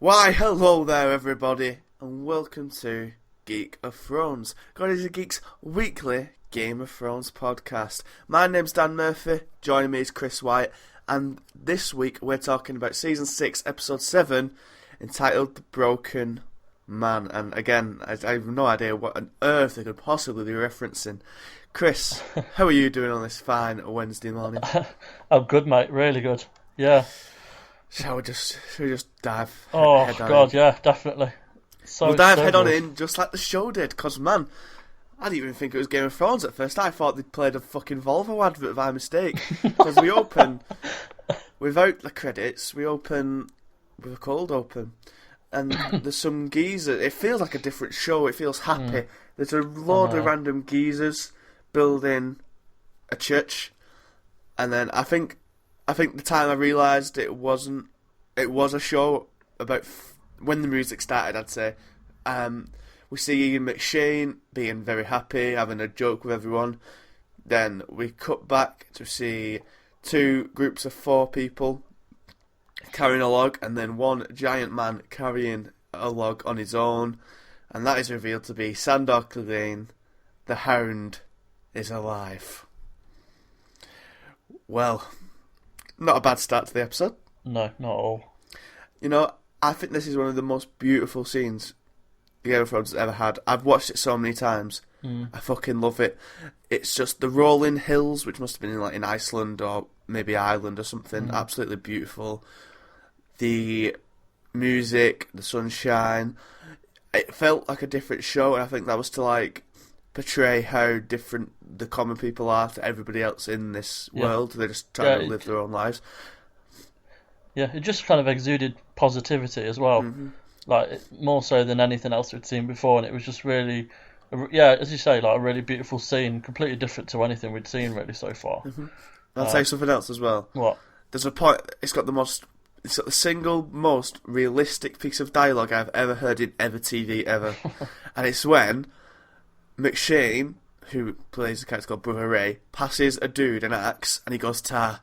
Why, hello there, everybody, and welcome to Geek of Thrones, GodisaGeek's weekly Game of Thrones podcast. My name's Dan Murphy, joining me is Chris White, and this week we're talking about Season 6, Episode 7, entitled The Broken Man. And again, I have no idea what on earth they could possibly be referencing. Chris, how are you doing on this fine Wednesday morning? I'm good, mate, really good. Yeah. Shall we just dive Oh, head on God, in? yeah, definitely. We'll dive head on good. in just like the show did, because man, I didn't even think it was Game of Thrones at first. I thought they'd played a fucking Volvo advert by mistake. Because we open, without the credits, we open with a cold open. And there's some geezer. It feels like a different show. It feels happy. There's a load of random geezers building a church. And then I think the time I realised it was a show about when the music started, I'd say. We see Ian McShane being very happy, having a joke with everyone. Then we cut back to see two groups of four people carrying a log, and then one giant man carrying a log on his own. And that is revealed to be Sandor Clegane. The Hound is alive. Well, not a bad start to the episode. No, not at all. You know, I think this is one of the most beautiful scenes the Game of Thrones has ever had. I've watched it so many times. I fucking love it. It's just the rolling hills, which must have been in Iceland or maybe Ireland or something. Absolutely beautiful. The music, the sunshine. It felt like a different show, and I think that was to portray how different the common people are to everybody else in this world. They're just trying to live their own lives. Yeah, it just kind of exuded positivity as well. More so than anything else we'd seen before, and it was just really, as you say, a really beautiful scene, completely different to anything we'd seen really so far. I'll tell you something else as well. What? There's a point. It's got the single most realistic piece of dialogue I've ever heard in ever TV ever, and it's when McShane, who plays a character called Brother Ray, passes a dude an axe, and he goes "tar."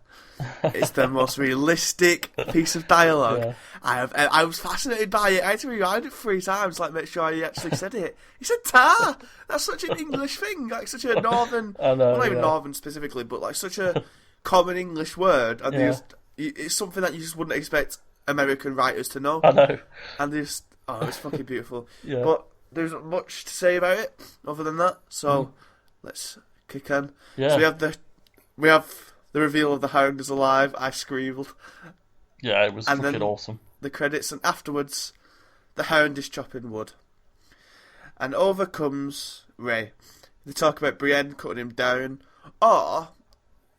It's the most realistic piece of dialogue I was fascinated by it. I had to rewind it 3 times, make sure he actually said it. He said "tar." That's such an English thing, such a northern, not even northern specifically, but such a common English word, and it's something that you just wouldn't expect American writers to know. I know. And it's fucking beautiful. But there's not much to say about it other than that. So let's kick on. Yeah. So we have the reveal of the Hound is alive. I screamed. Yeah, it was and fucking then awesome. The credits, and afterwards, the Hound is chopping wood. And over comes Ray. They talk about Brienne cutting him down. Or,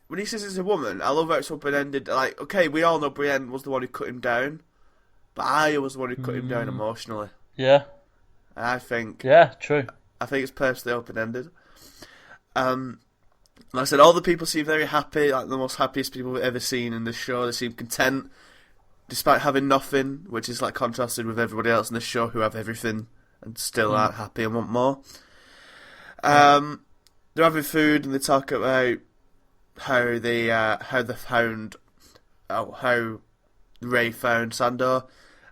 when he says it's a woman, I love how it's open-ended. Okay, we all know Brienne was the one who cut him down, but Arya was the one who cut him down emotionally. Yeah. And I think... Yeah, true. I think it's purposely open-ended. Like I said, all the people seem very happy, the most happiest people we've ever seen in this show. They seem content, despite having nothing, which is contrasted with everybody else in this show who have everything and still aren't happy and want more. They're having food, and they talk about how Ray found Sandor.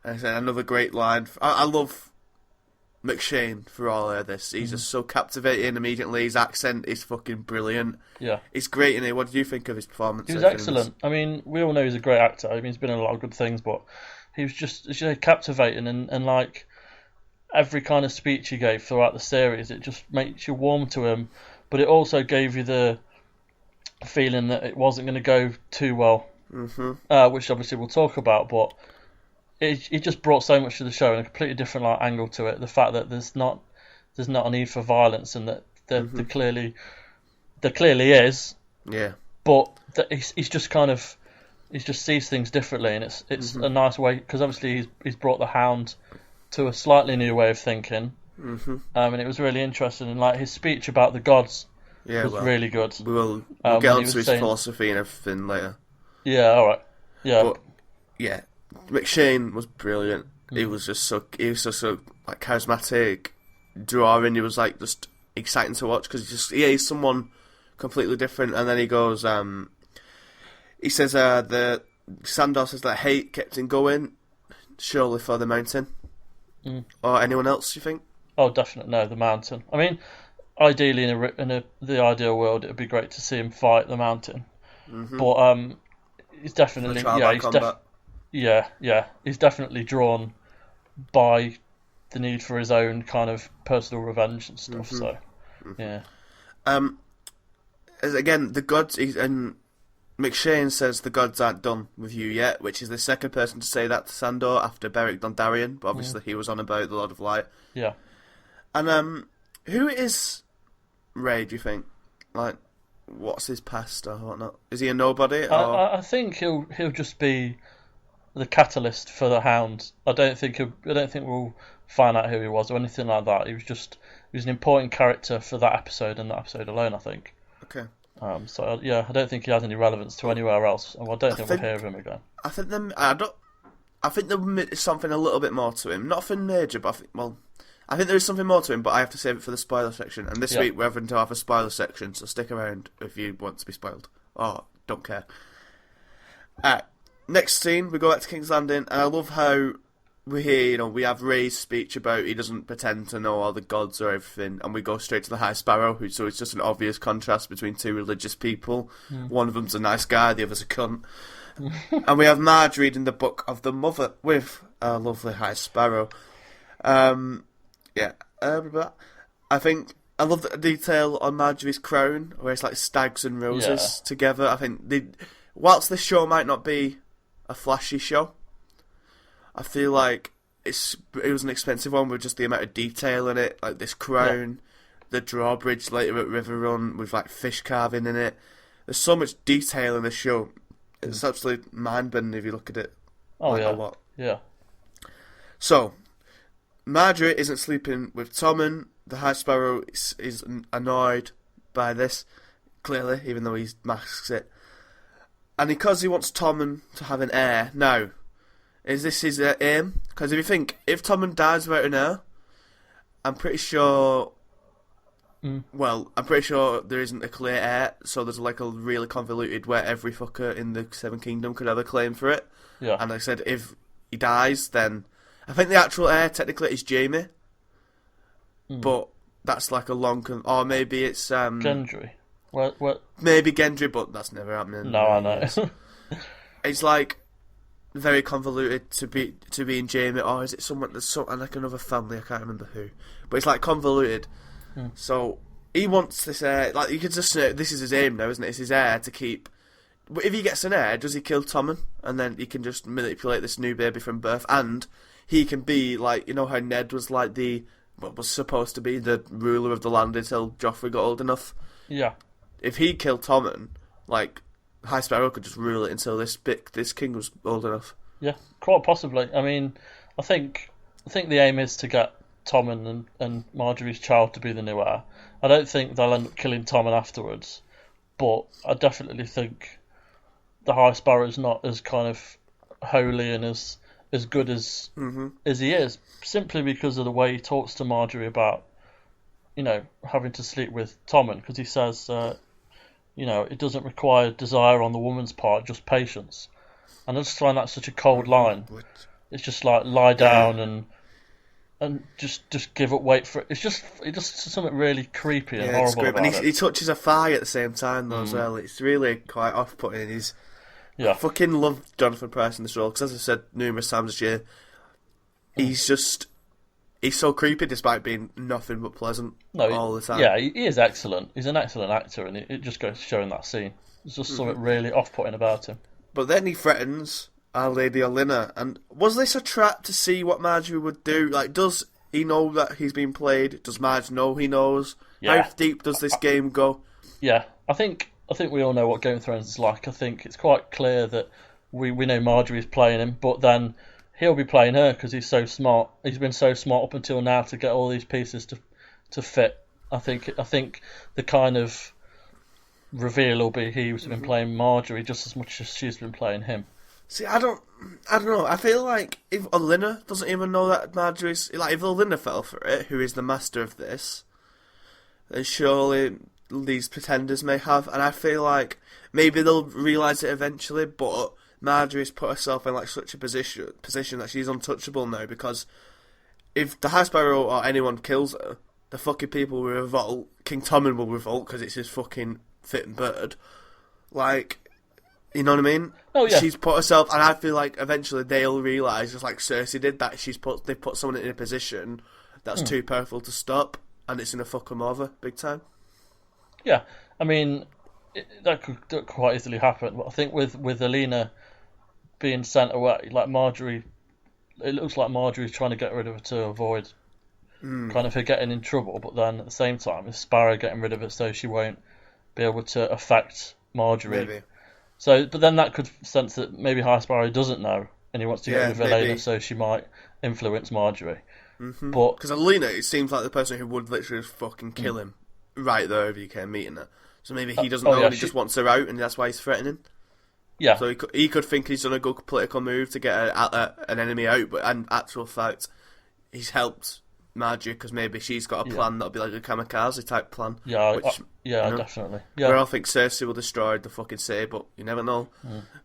And I said another great line. I love McShane for all of this. He's just so captivating immediately. His accent is fucking brilliant. Yeah. He's great in it. What did you think of his performance? He was excellent. I mean, we all know he's a great actor. I mean, he's been in a lot of good things, but he was just captivating, and every kind of speech he gave throughout the series, it just makes you warm to him, but it also gave you the feeling that it wasn't going to go too well, which obviously we'll talk about, but it just brought so much to the show and a completely different angle to it. The fact that there's not a need for violence, and that there clearly is. Yeah. But that he's just sees things differently, and it's a nice way, because obviously he's brought the Hound to a slightly new way of thinking. And it was really interesting, and his speech about the gods was really good. We'll get onto his philosophy and everything later. Yeah, all right. Yeah. But, yeah. McShane was brilliant. He was just so charismatic, drawing. He was just exciting to watch, because he's someone completely different. And then he goes, he says the Sandor says that hate kept him going. surely for the Mountain. Or anyone else, you think? Oh, definitely no, the Mountain. I mean, ideally in the ideal world, it would be great to see him fight the Mountain. But he's definitely he's definitely drawn by the need for his own kind of personal revenge and stuff. So yeah. Again, the gods, and McShane says the gods aren't done with you yet, which is the second person to say that to Sandor after Beric Dondarrion, but obviously he was on about the Lord of Light. Yeah. And who is Ray, do you think? Like, what's his past or whatnot? Is he a nobody? Or... I think he'll just be the catalyst for the Hound. I don't think we'll find out who he was or anything like that. He was an important character for that episode and that episode alone, I think. Okay. So yeah, I don't think he has any relevance to anywhere else, and I don't think we'll hear of him again. I think there is something a little bit more to him. Nothing major, but I think there is something more to him. But I have to save it for the spoiler section. And this week we're having to have a spoiler section, so stick around if you want to be spoiled. Or don't care. Next scene, we go back to King's Landing, and I love how we hear, we have Ray's speech about he doesn't pretend to know all the gods or everything, and we go straight to the High Sparrow, so it's just an obvious contrast between two religious people. One of them's a nice guy, the other's a cunt. And we have Marge reading the Book of the Mother with a lovely High Sparrow. I think I love the detail on Marjorie's crown, where it's like stags and roses together. I think whilst this show might not be a flashy show, I feel like it was an expensive one with just the amount of detail in it, like this crown, the drawbridge later at River Run with like fish carving in it. There's so much detail in the show. It's absolutely mind-bending if you look at it. A lot. Yeah. So, Marjorie isn't sleeping with Tommen. The High Sparrow is annoyed by this, clearly, even though he masks it. And because he wants Tommen to have an heir, now, is this his aim? Because if Tommen dies without an heir, I'm pretty sure... Well, I'm pretty sure there isn't a clear heir, so there's like a really convoluted where every fucker in the Seven Kingdom could have a claim for it. Yeah. And like I said, if he dies, then... I think the actual heir, technically, is Jaime. But that's like a long... Or maybe it's... Gendry. What? Maybe Gendry, but that's never happening. No, I know. It's like... very convoluted to be in Jaime, or is it someone that's like another family? I can't remember who, but it's like convoluted. So he wants this heir. Like you could just say this is his aim now, isn't it? It's his heir to keep. But if he gets an heir, does he kill Tommen, and then he can just manipulate this new baby from birth, and he can be like how Ned was like what was supposed to be the ruler of the land until Joffrey got old enough. Yeah. If he killed Tommen, like. High Sparrow could just rule it until this king was old enough. Yeah, quite possibly. I mean, I think the aim is to get Tommen and Marjorie's child to be the new heir. I don't think they'll end up killing Tommen afterwards, but I definitely think the High Sparrow is not as kind of holy and as good as he is, simply because of the way he talks to Marjorie about having to sleep with Tommen, because he says. It doesn't require desire on the woman's part, just patience. And I just find that such a cold line. It's just like lie down and just give up, wait for it. It's just something really creepy and horrible about it. He touches a thigh at the same time though as well. It's really quite off-putting. I fucking love Jonathan Pryce in this role because, as I said numerous times this year, he's so creepy despite being nothing but pleasant all the time. Yeah, he is excellent. He's an excellent actor, and it just goes to show in that scene. There's just something really off-putting about him. But then he threatens our Lady Olenna, and was this a trap to see what Marjorie would do? Like, does he know that he's been played? Does Marge know he knows? Yeah. How deep does this game go? Yeah, I think we all know what Game of Thrones is like. I think it's quite clear that we know Marjorie's playing him, but then... he'll be playing her because he's so smart. He's been so smart up until now to get all these pieces to fit. I think the kind of reveal will be he's been playing Marjorie just as much as she's been playing him. See, I don't know. I feel like if Olenna doesn't even know that Marjorie's like if Olenna fell for it, who is the master of this, then surely these pretenders may have. And I feel like maybe they'll realise it eventually, but Marjorie's put herself in like such a position that she's untouchable now, because if the High Sparrow or anyone kills her, the fucking people will revolt. King Tommen will revolt because it's his fucking fitting bird. Like, you know what I mean? Oh yeah. She's put herself, and I feel like eventually they'll realise, just like Cersei did, that they've put someone in a position that's too powerful to stop, and it's gonna fuck them over big time. Yeah, I mean, that could quite easily happen. But I think with Alina being sent away, like Marjorie, it looks like Marjorie's trying to get rid of her to avoid kind of her getting in trouble. But then at the same time, is Sparrow getting rid of it so she won't be able to affect Marjorie? Maybe. So, but then that could sense that maybe High Sparrow doesn't know, and he wants to get rid of maybe. Elena, so she might influence Marjorie. Mm-hmm. But because Alina, it seems like the person who would literally just fucking kill him right there if you came meeting her. So maybe he doesn't know, and he just wants her out, and that's why he's threatening. Yeah. So he could think he's done a good political move to get an enemy out, but in actual fact, he's helped Marjorie because maybe she's got a plan that'll be like a kamikaze type plan. Yeah, which, definitely. Yeah. Where I think Cersei will destroy the fucking city, but you never know.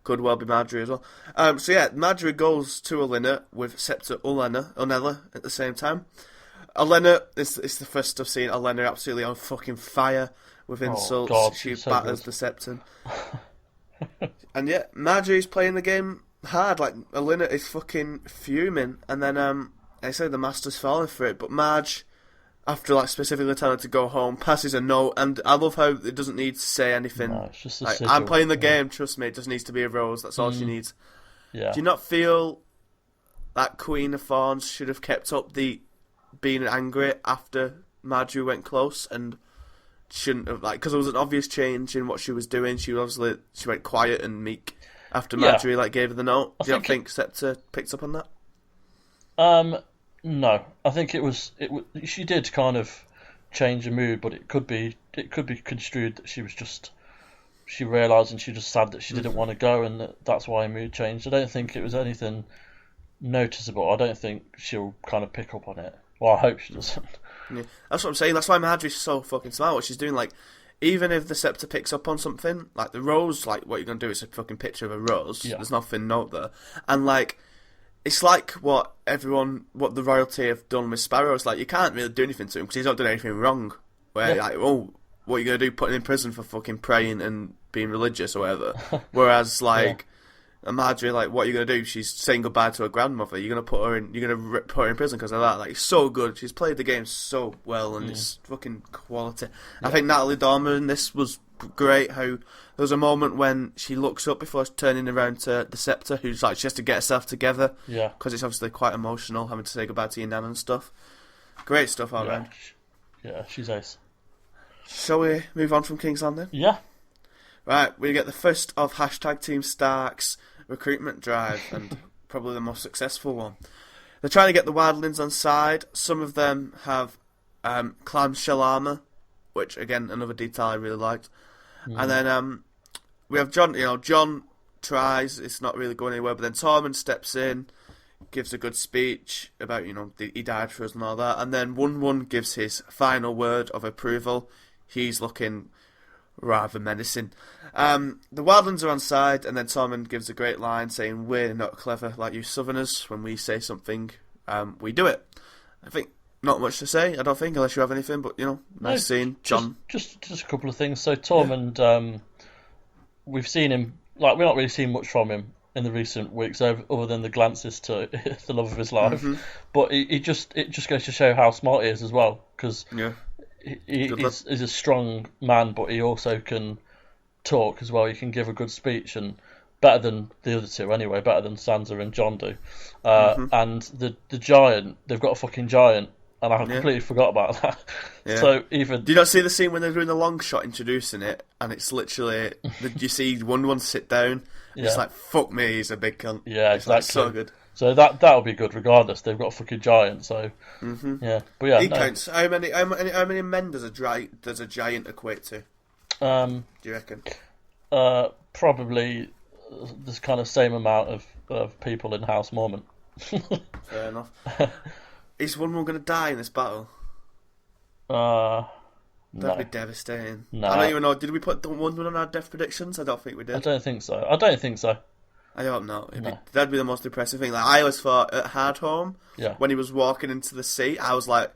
Could well be Marjorie as well. So yeah, Marjorie goes to Olenna with Scepter Unella at the same time. Olenna, it's the first I've seen Olenna absolutely on fucking fire with insults. God, she so batters good. the Septon. And yeah, Marjorie's playing the game hard. Like, Olenna is fucking fuming. And then, I say the Master's falling for it, but Marge, after like specifically telling her to go home, passes a note. And I love how it doesn't need to say anything. No, it's just a like, sigil. I'm playing the game, trust me, it just needs to be a rose. That's all she needs. Yeah. Do you not feel that Queen of Thorns should have kept up the being angry after Marjorie went close, and shouldn't have, like, because there was an obvious change in what she was doing. She went quiet and meek after Marjorie gave her the note. Do you not think Scepter picked up on that? No, I think she did kind of change her mood, but it could be construed that she realised, and she just sad that she didn't want to go, and that's why her mood changed. I don't think it was anything noticeable. I don't think she'll kind of pick up on it. Well, I hope she doesn't. Yeah. That's what I'm saying. That's why Marjorie's so fucking smart. What she's doing, like, even if the Scepter picks up on something, like the rose, like what you're gonna do is a fucking picture of a rose. Yeah. There's nothing note there, and like, it's like what the royalty have done with Sparrow. It's like you can't really do anything to him because he's not done anything wrong. Where like, oh, what are you gonna do? Put him in prison for fucking praying and being religious or whatever. Whereas like. Marjorie, like, what are you gonna do? She's saying goodbye to her grandmother. You're gonna put her in prison because of that. Like, it's so good. She's played the game so well, and it's fucking quality. Yeah. I think Natalie Dormer in this was great. How there was a moment when she looks up before turning around to the Scepter, who's like, she has to get herself together. Yeah. Because it's obviously quite emotional having to say goodbye to your nan and stuff. Great stuff all around. Yeah, she's ace. Shall we move on from King's Landing? Yeah. Right, we get the first of #Team Stark's recruitment drive, and probably the most successful one. They're trying to get the wildlings on side. Some of them have clamshell armor, which again another detail I really liked. And then we have John. John tries. It's not really going anywhere. But then Tormund steps in, gives a good speech about he died for us and all that. And then One gives his final word of approval. He's looking rather menacing. The wildlings are on side, and then Tormund gives a great line saying, "We're not clever like you Southerners. When we say something, we do it." I think not much to say. I don't think, unless you have anything. But nice seeing John. Just a couple of things. So Tormund, we've seen him. Like, we've not really seen much from him in the recent weeks, other than the glances to the love of his life. But it just goes to show how smart he is as well, because he's a strong man, but he also can talk as well. He can give a good speech, and better than the other two anyway, better than Sansa and Jon do. And the giant, they've got a fucking giant, and I completely forgot about that. Yeah. So even do you not see the scene when they're doing the long shot introducing it, and it's literally you see one sit down, and it's like, fuck me, he's a big cunt. Yeah, it's exactly. Like, so good. So that'll be good regardless. They've got a fucking giant, so yeah. But yeah, he counts. How many men does a giant equate to? Do you reckon? Probably this kind of same amount of people in House Mormon. Fair enough. Is one going to die in this battle? That'd be devastating. No. I don't even know. Did we put one on our death predictions? I don't think we did. I don't think so. I don't know. No. That'd be the most depressing thing. Like I always thought at Hard Home, Yeah. when he was walking into the sea, I was like,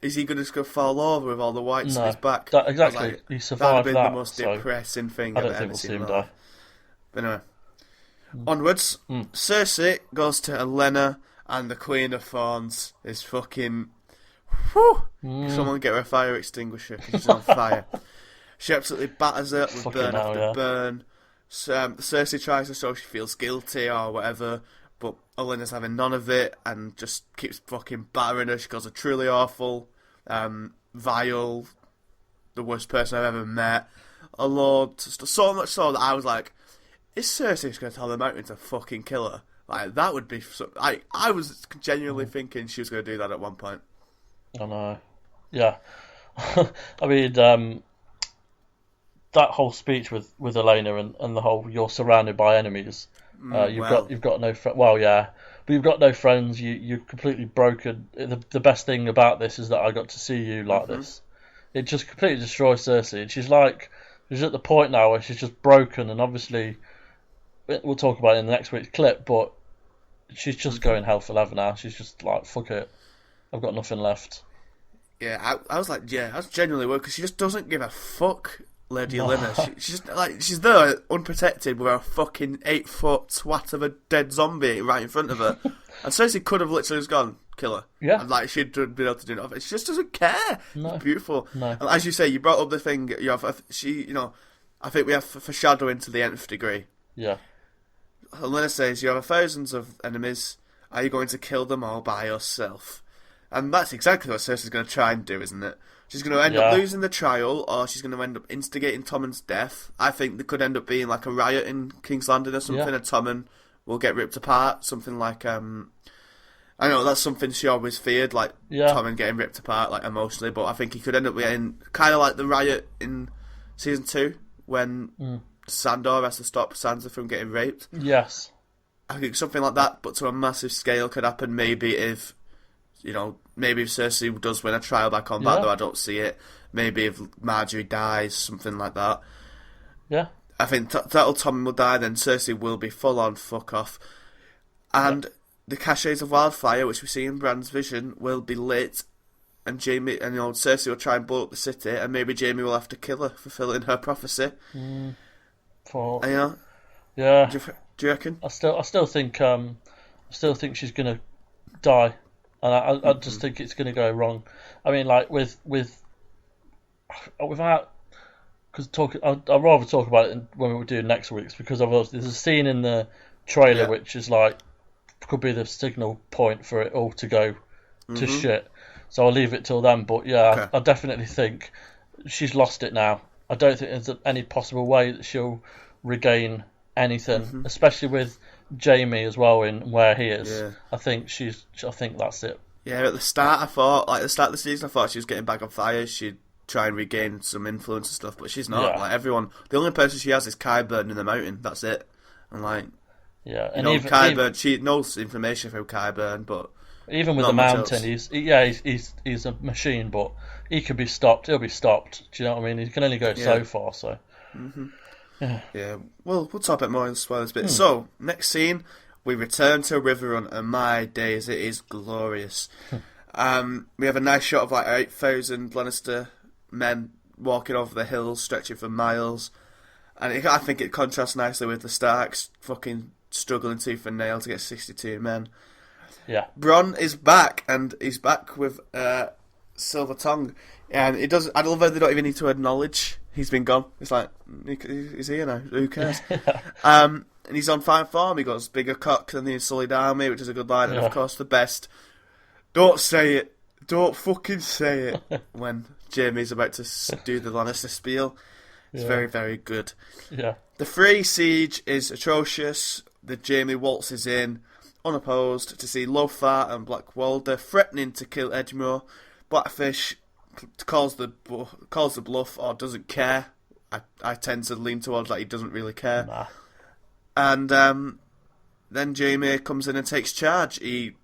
is he going to fall over with all the whites on his back? Exactly. Like, He survived that'd have been that. the most depressing thing I I've don't think ever we'll see seen. him die. But anyway, onwards. Cersei goes to Olenna, and the Queen of Thorns is fucking. Whew! Someone get her a fire extinguisher because she's on fire. She absolutely batters her with Fucking burn hell, after yeah. burn. Cersei tries to show she feels guilty or whatever, but Olenna's having none of it and just keeps fucking battering her. She calls her truly awful, vile, the worst person I've ever met. A lot, so much so that I was like, is Cersei just going to tell the Mountain to fucking kill her? Like, that would be... I was genuinely thinking she was going to do that at one point. I know. Yeah. I mean, that whole speech with Olenna and the whole "you're surrounded by enemies." You've got no well, yeah, but you've got no friends. You're completely broken. The best thing about this is that I got to see you like this. It just completely destroys Cersei. And she's at the point now where she's just broken, and obviously we'll talk about it in the next week's clip. But she's just going hell for leather now. She's just like, fuck it, I've got nothing left. Yeah, I was like, I was genuinely worried because she just doesn't give a fuck. Lady Olenna, she's there unprotected with a fucking 8-foot twat of a dead zombie right in front of her, and Cersei could have literally just gone kill her. Yeah, and like she'd been able to do nothing. She just doesn't care. No. It's beautiful. No. And as you say, you brought up the thing. You have I think we have foreshadowing to the nth degree. Yeah. Olenna says you have thousands of enemies. Are you going to kill them all by yourself? And that's exactly what Cersei's going to try and do, isn't it? She's going to end up losing the trial, or she's going to end up instigating Tommen's death. I think there could end up being like a riot in King's Landing or something, and Tommen will get ripped apart. Something like, I know that's something she always feared, like Tommen getting ripped apart, like emotionally. But I think he could end up being kind of like the riot in season 2 when Sandor has to stop Sansa from getting raped. Yes. I think something like that, but to a massive scale, could happen. Maybe if Cersei does win a trial by combat, though I don't see it. Maybe if Marjorie dies, something like that. Yeah. I think Tommen will die, then Cersei will be full on fuck off. And the caches of wildfire, which we see in Bran's vision, will be lit, and Cersei will try and blow up the city, and maybe Jaime will have to kill her, fulfilling her prophecy. Yeah. Do you reckon? I still think she's gonna die. And I just think it's going to go wrong. I mean, like without, because I'd rather talk about it when we do next week's, because obviously there's a scene in the trailer which is like could be the signal point for it all to go to shit. So I'll leave it till then. But I definitely think she's lost it now. I don't think there's any possible way that she'll regain anything, especially with Jaime as well in where he is. Yeah. I think that's it. Yeah, at the start I thought, like the start of the season, I thought she was getting back on fire. She'd try and regain some influence and stuff, but she's not. Like everyone, the only person she has is Qyburn in the mountain. That's it. And like, and Qyburn, she knows information from Qyburn, but even with the mountain, he's a machine, but he can be stopped. He'll be stopped. Do you know what I mean? He can only go so far. So. Yeah, we'll talk a bit more in the spoilers bit. So, next scene, we return to Riverrun, and my days, it is glorious. We have a nice shot of like 8,000 Lannister men walking over the hills, stretching for miles, and I think it contrasts nicely with the Starks fucking struggling tooth and nail to get 62 men. Yeah. Bronn is back, and he's back with Silver Tongue, and it does. I love how they don't even need to acknowledge he's been gone. It's like, he's here now, who cares? And he's on fine form. He got bigger cock than the Unsullied Army, which is a good line, and of course the best. Don't say it. Don't fucking say it. When Jaime's about to do the Lannister spiel. It's very, very good. Yeah. The Free Siege is atrocious. The Jaime waltzes in, unopposed, to see Lothar and Black Walder threatening to kill Edmure. Blackfish calls the bluff or doesn't care. I tend to lean towards that he doesn't really care. Nah. And then Jaime comes in and takes charge. He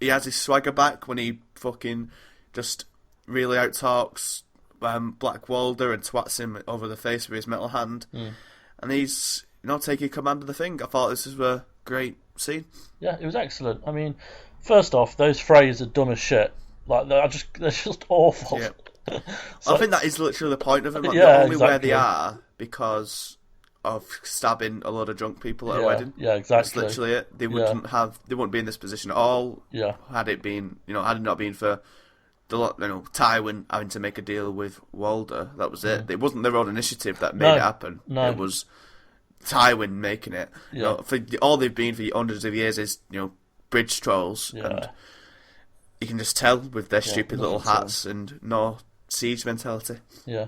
has his swagger back when he fucking just really outtalks Black Walder and twats him over the face with his metal hand. And he's taking command of the thing. I thought this was a great scene. Yeah, it was excellent. I mean, first off, those Freys are dumb as shit. Like they're just awful. Yeah. So, I think that is literally the point of them. Like, yeah, they're only exactly. where they are because of stabbing a load of drunk people at a wedding. Yeah, exactly. That's literally it. They wouldn't be in this position at all. Yeah. Had it not been for Tywin having to make a deal with Walder. That was it. It wasn't their own initiative that made it happen. No. It was Tywin making it. Yeah. All they've been for hundreds of years is bridge trolls, and you can just tell with their stupid little hats and no siege mentality. Yeah,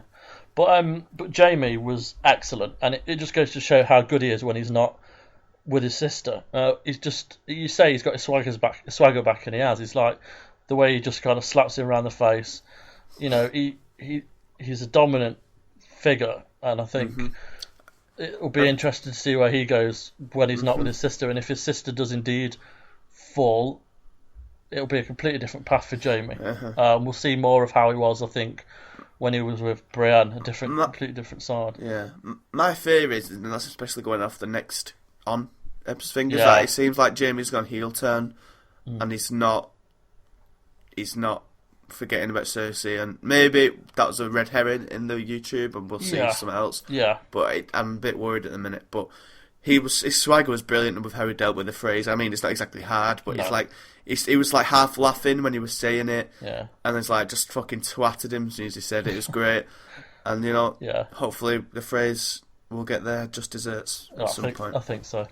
but Jamie was excellent, and it just goes to show how good he is when he's not with his sister. He's just, you say he's got his swagger back, and he has. It's like the way he just kind of slaps him around the face. He's a dominant figure, and I think it'll be interesting to see where he goes when he's not with his sister, and if his sister does indeed fall, it'll be a completely different path for Jamie. We'll see more of how he was, I think, when he was with Brienne, completely different side. Yeah, my fear is, and that's especially going off the next episode thing, is that it seems like Jamie's gone heel turn, and he's not forgetting about Cersei, and maybe that was a red herring in the YouTube, and we'll see something else. Yeah, but I'm a bit worried at the minute. But his swagger was brilliant with how he dealt with the phrase. I mean, it's not exactly hard, but it's like he was like half laughing when he was saying it, and it's like just fucking twatted him as soon as he said it. It was great, and hopefully the phrase will get their just desserts at some point. I think so.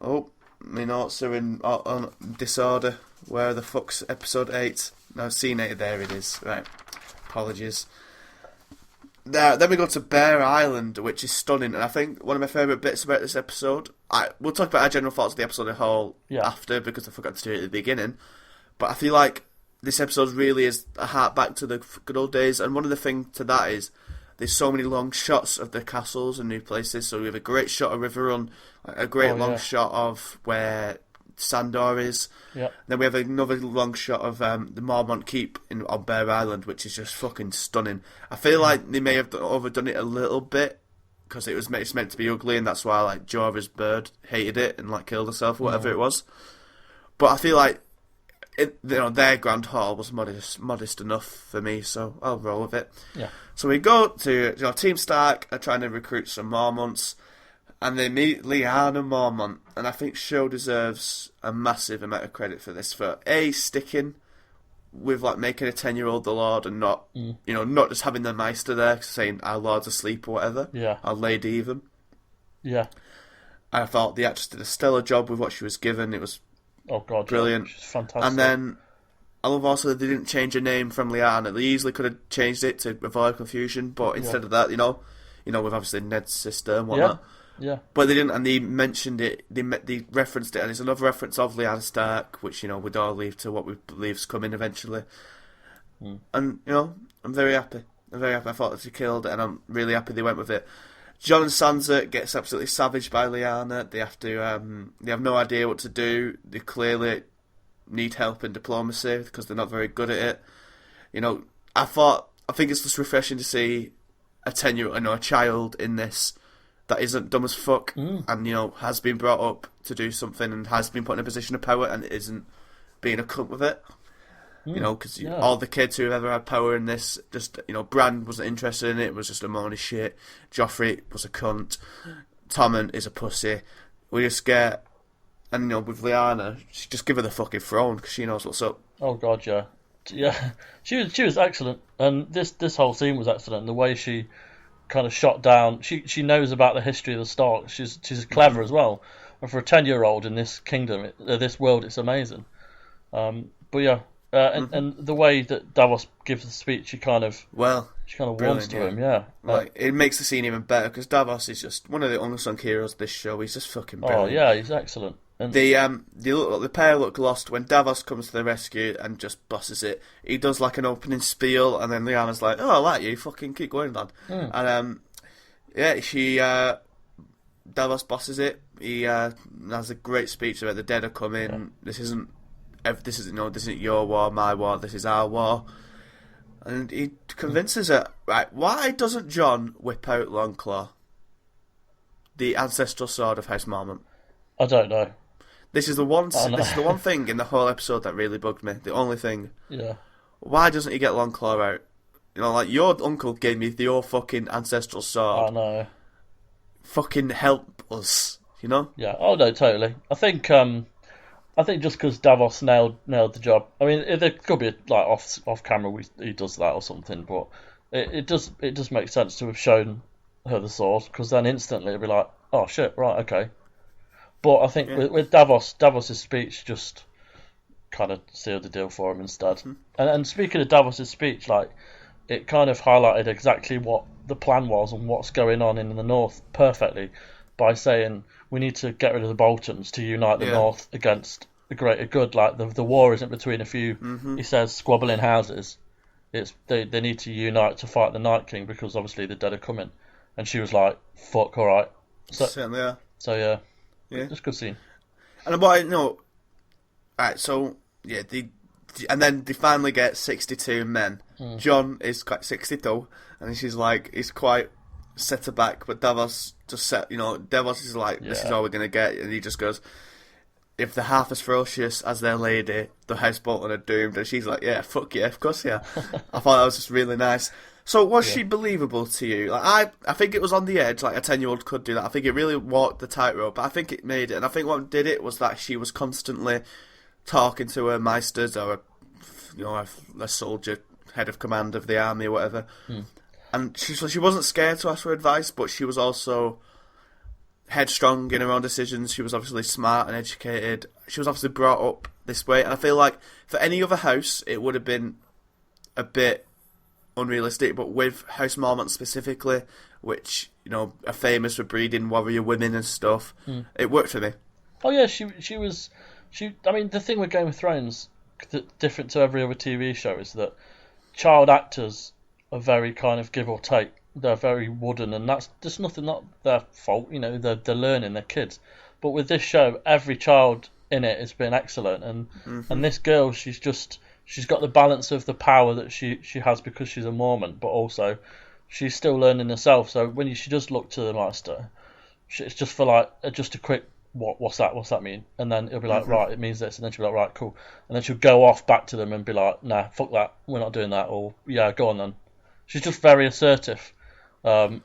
Oh, my notes are in on disorder. Where the fuck's episode 8? No, scene 8, there it is. Right, apologies. Then we go to Bear Island, which is stunning, and I think one of my favourite bits about this episode, we'll talk about our general thoughts of the episode as a whole after, because I forgot to do it at the beginning, but I feel like this episode really is a heart back to the good old days, and one of the things to that is there's so many long shots of the castles and new places, so we have a great shot of Riverrun, a great shot of where Sandor is. Yeah. Then we have another long shot of the Marmont Keep on Bear Island, which is just fucking stunning. I feel like they may have overdone it a little bit because it's meant to be ugly, and that's why like Jorah's bird hated it and like killed herself or whatever it was. But I feel like their Grand Hall was modest enough for me, so I'll roll with it. Yeah. So we go to Team Stark are trying to recruit some Mormonts. And they meet Lyanna Mormont, and I think Show deserves a massive amount of credit for this, for sticking with like making a 10-year-old the Lord, and not not just having the Maester there saying our Lord's asleep or whatever, our Lady even. Yeah, I thought the actress did a stellar job with what she was given. It was brilliant, she's fantastic. And then I love also that they didn't change her name from Lyanna. They easily could have changed it to avoid confusion, but instead of that, with obviously Ned's sister and whatnot. Yeah, but they didn't, and they mentioned it. They referenced it, and it's another reference of Lyanna Stark, which we'd all leave to what we believe's coming eventually. And I'm very happy. I thought that she killed it, and I'm really happy they went with it. Jon and Sansa gets absolutely savaged by Lyanna. They have to. They have no idea what to do. They clearly need help in diplomacy because they're not very good at it. I think it's just refreshing to see a 10-year-old, a child in this that isn't dumb as fuck and has been brought up to do something and has been put in a position of power and isn't being a cunt with it. Because all the kids who have ever had power in this, just Bran wasn't interested in it. Was just a moany shit. Joffrey was a cunt. Tommen is a pussy. We just get, and with Lyanna, just give her the fucking throne because she knows what's up. Oh god, yeah. She was excellent, and this whole scene was excellent. The way she kind of shot down. She knows about the history of the Stark. She's clever as well. And for a 10-year-old in this kingdom, this world, it's amazing. And the way that Davos gives the speech, she kind of warms to him. Yeah, it makes the scene even better because Davos is just one of the unsung heroes of this show. He's just fucking brilliant. Oh yeah, he's excellent. And the pair look lost when Davos comes to the rescue and just bosses it. He does like an opening spiel, and then Lyanna's like, "Oh, I like you. Fucking keep going, lad." And Davos bosses it. He has a great speech about the dead are coming. Yeah. This isn't your war, my war. This is our war. And he convinces her, right? Why doesn't Jon whip out Longclaw? the ancestral sword of House Marmont? I don't know. This is the one thing in the whole episode that really bugged me. The only thing. Yeah. Why doesn't he get Longclaw out? You know, like, your uncle gave me your fucking ancestral sword. I know. Fucking help us, you know? Yeah. Oh no, totally. I think just because Davos nailed the job. I mean, there could be like off camera he does that or something, but it does make sense to have shown her the sword, because then instantly it'd be like, oh shit, right, okay. But I think with Davos's speech just kind of sealed the deal for him instead. Mm-hmm. And speaking of Davos's speech, like, it kind of highlighted exactly what the plan was and what's going on in the North perfectly, by saying we need to get rid of the Boltons to unite the North against the greater good. Like, the war isn't between a few, he says, squabbling houses. It's they need to unite to fight the Night King, because obviously the dead are coming. And she was like, fuck, alright. Certainly are. So yeah. It's a good scene. And what I know, alright, so yeah, and then they finally get 62 men. Jon is quite 62, and she's like, he's quite set aback, but Davos just said, Davos is like, this is all we're gonna get, and he just goes, if they're half as ferocious as their lady, the House Bolton are doomed. And she's like, yeah, fuck yeah, of course, yeah. I thought that was just really nice. So was she believable to you? Like, I think it was on the edge, like a 10-year-old could do that. I think it really walked the tightrope, but I think it made it. And I think what did it was that she was constantly talking to her maesters, or a soldier, head of command of the army or whatever. And she wasn't scared to ask for advice, but she was also headstrong in her own decisions. She was obviously smart and educated. She was obviously brought up this way. And I feel like for any other house, it would have been a bit unrealistic, but with House Marmont specifically, which are famous for breeding warrior women and stuff, it worked for me. Oh yeah, she. I mean, the thing with Game of Thrones, different to every other TV show, is that child actors are very kind of give or take. They're very wooden, and that's just not their fault. They're learning, they're kids. But with this show, every child in it has been excellent, and this girl, she's got the balance of the power that she has because she's a Mormon, but also she's still learning herself. So when she does look to the master, it's just for like just a quick what's that mean? And then it'll be like, right, it means this, and then she'll be like, right, cool, and then she'll go off back to them and be like, nah, fuck that, we're not doing that, or yeah, go on then. She's just very assertive, and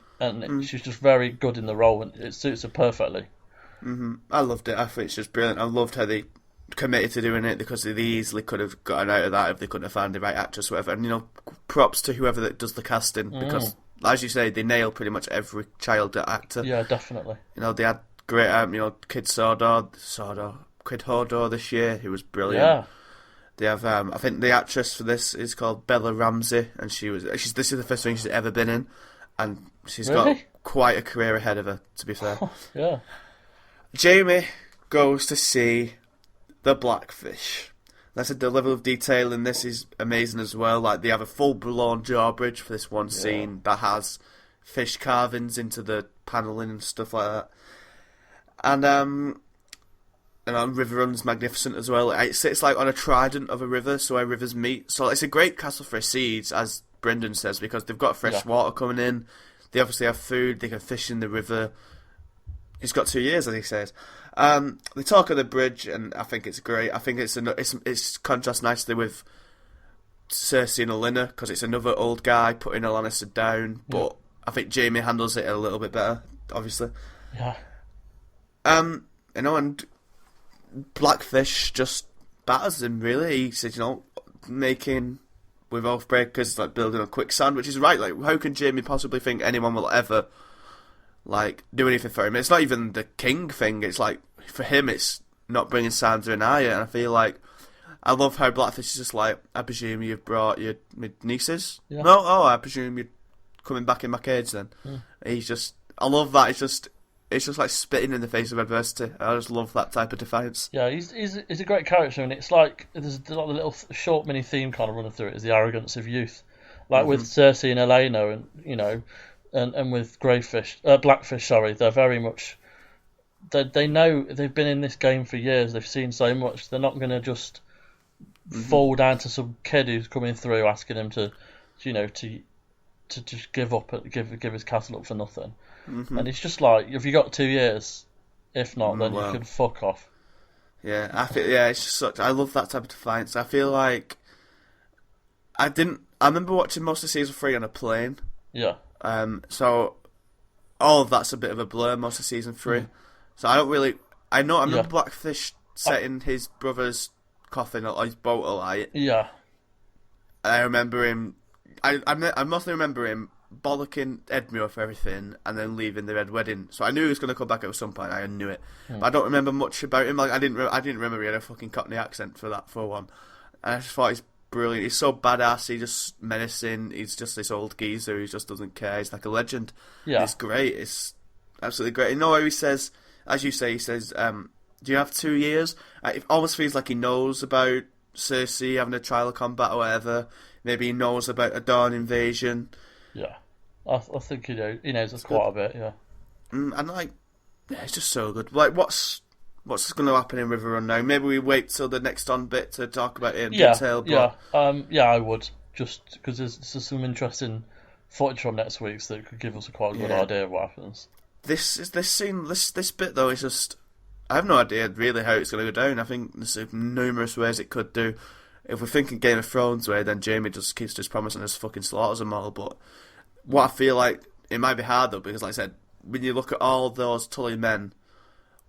she's just very good in the role, and it suits her perfectly. I loved it. I think it's just brilliant. I loved how they committed to doing it, because they easily could have gotten out of that if they couldn't have found the right actress or whatever. And props to whoever that does the casting, because as you say, they nail pretty much every child actor. Yeah, definitely. They had great Kid Hodor this year, who was brilliant. Yeah. They have I think the actress for this is called Bella Ramsey, and this is the first thing she's ever been in, and she's got quite a career ahead of her, to be fair. Yeah. Jaime goes to see the Blackfish. That's the level of detail in this is amazing as well. Like, they have a full-blown drawbridge for this one scene that has fish carvings into the panelling and stuff like that. And River Run's magnificent as well. It sits like on a trident of a river, so where rivers meet. So it's a great castle for a siege, as Brendan says, because they've got fresh water coming in. They obviously have food. They can fish in the river. He's got 2 years, as he says. They talk of the bridge, and I think it's great. I think it's contrasts nicely with Cersei and Olenna, because it's another old guy putting a Lannister down. But I think Jaime handles it a little bit better, obviously. Yeah. And Blackfish just batters him, really. He says, making with Oathbreakers, like building a quicksand, which is right. Like, how can Jaime possibly think anyone will ever do anything for him? It's not even the king thing. It's like, for him, it's not bringing Sansa and Arya. And I feel like, I love how Blackfish is just like, I presume you've brought your nieces? Yeah. No? Oh, I presume you're coming back in my cage then. He's just, I love that. It's just like spitting in the face of adversity. I just love that type of defiance. Yeah, he's a great character, and it's like there's a lot of little short mini theme kind of running through it. Is the arrogance of youth, like with Cersei and Elena, and and with Blackfish. Sorry, they're very much. They know they've been in this game for years. They've seen so much. They're not going to just fall down to some kid who's coming through asking him to just give up, give his castle up for nothing. And it's just like, have you got 2 years? If not, then you can fuck off. Yeah, it's just such. I love that type of defiance. I feel like I remember watching most of season 3 on a plane. Yeah. So all of that's a bit of a blur. Most of season 3. So I don't really. I remember Blackfish setting his brother's coffin or his boat alight. Yeah. I remember him. I mostly remember him bollocking Edmure for everything and then leaving the Red Wedding. So I knew he was going to come back at some point. I knew it, but I don't remember much about him. Like I didn't remember he had a fucking Cockney accent for one. And I just thought he's brilliant. He's so badass. He's just menacing. He's just this old geezer who just doesn't care. He's like a legend. Yeah, it's great. It's absolutely great. You know how he says, as you say, he says, "Do you have 2 years?" It almost feels like he knows about Cersei having a trial of combat or whatever. Maybe he knows about a Dawn invasion. Yeah, I think he knows quite a bit. Yeah, and it's just so good. Like, what's going to happen in River Run now? Maybe we wait till the next on bit to talk about it in detail. But... I would, just because there's some interesting footage from next week's that could give us a quite good idea of what happens. This bit though is just, I have no idea really how it's going to go down. I think there's numerous ways it could do. If we're thinking Game of Thrones way, then Jaime just keeps just promising us fucking slaughters them all. But what I feel like, it might be hard though, because like I said, when you look at all those Tully men,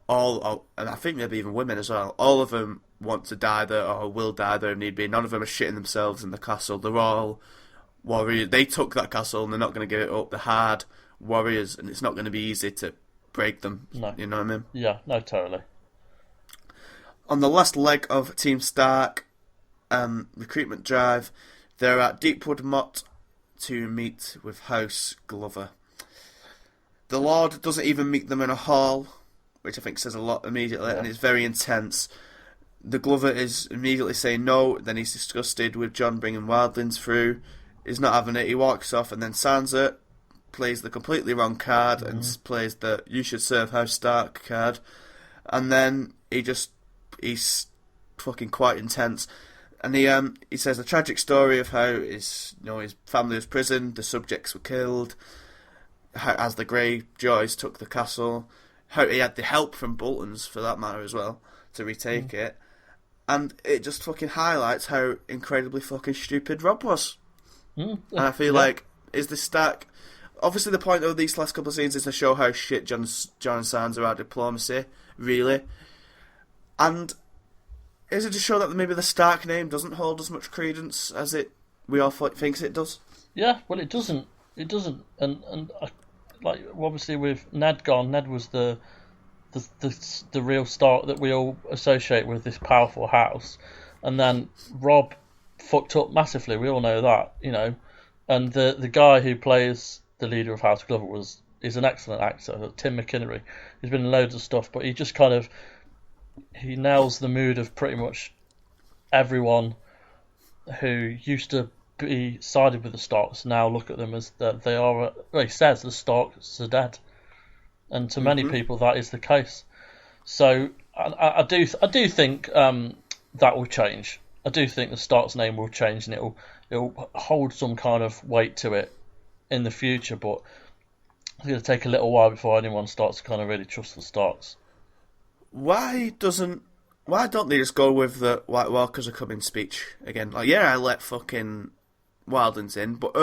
and I think maybe even women as well, all of them want to die there or will die there if need be. None of them are shitting themselves in the castle. They're all warriors. They took that castle and they're not going to give it up. They're hard warriors and it's not going to be easy to break them. No. You know what I mean? Yeah, no, totally. On the last leg of Team Stark recruitment drive, they're at Deepwood Motte to meet with House Glover. The Lord doesn't even meet them in a hall, which I think says a lot immediately, and it's very intense. The Glover is immediately saying no, then he's disgusted with Jon bringing wildlings through. He's not having it, he walks off, and then Sansa plays the completely wrong card and plays the "you should serve House Stark" card. And then he's fucking quite intense. And he says a tragic story of how his family was prisoned, the subjects were killed, as the Greyjoys took the castle, how he had the help from Bolton's, for that matter, as well, to retake it. And it just fucking highlights how incredibly fucking stupid Rob was. And I feel like, is the Stark... Obviously the point of these last couple of scenes is to show how shit Jon and Sansa are at diplomacy, really. And is it to show that maybe the Stark name doesn't hold as much credence as we all thinks it does? Yeah, well, it doesn't. It doesn't. And like, obviously with Ned gone, Ned was the real Stark that we all associate with this powerful house. And then Rob fucked up massively. We all know that, And the guy who plays the leader of House Glover is an excellent actor, Tim McInnery. He's been in loads of stuff, but he just kind of... He nails the mood of pretty much everyone who used to be sided with the Starks now look at them as that they are. Well, he says the Starks are dead, and to many people that is the case. So I do think that will change. I do think the Stark's name will change, and it'll hold some kind of weight to it in the future. But it's going to take a little while before anyone starts to kind of really trust the Starks. Why don't they just go with the White Walkers are coming speech again? Like, yeah, I let fucking wildlings in, but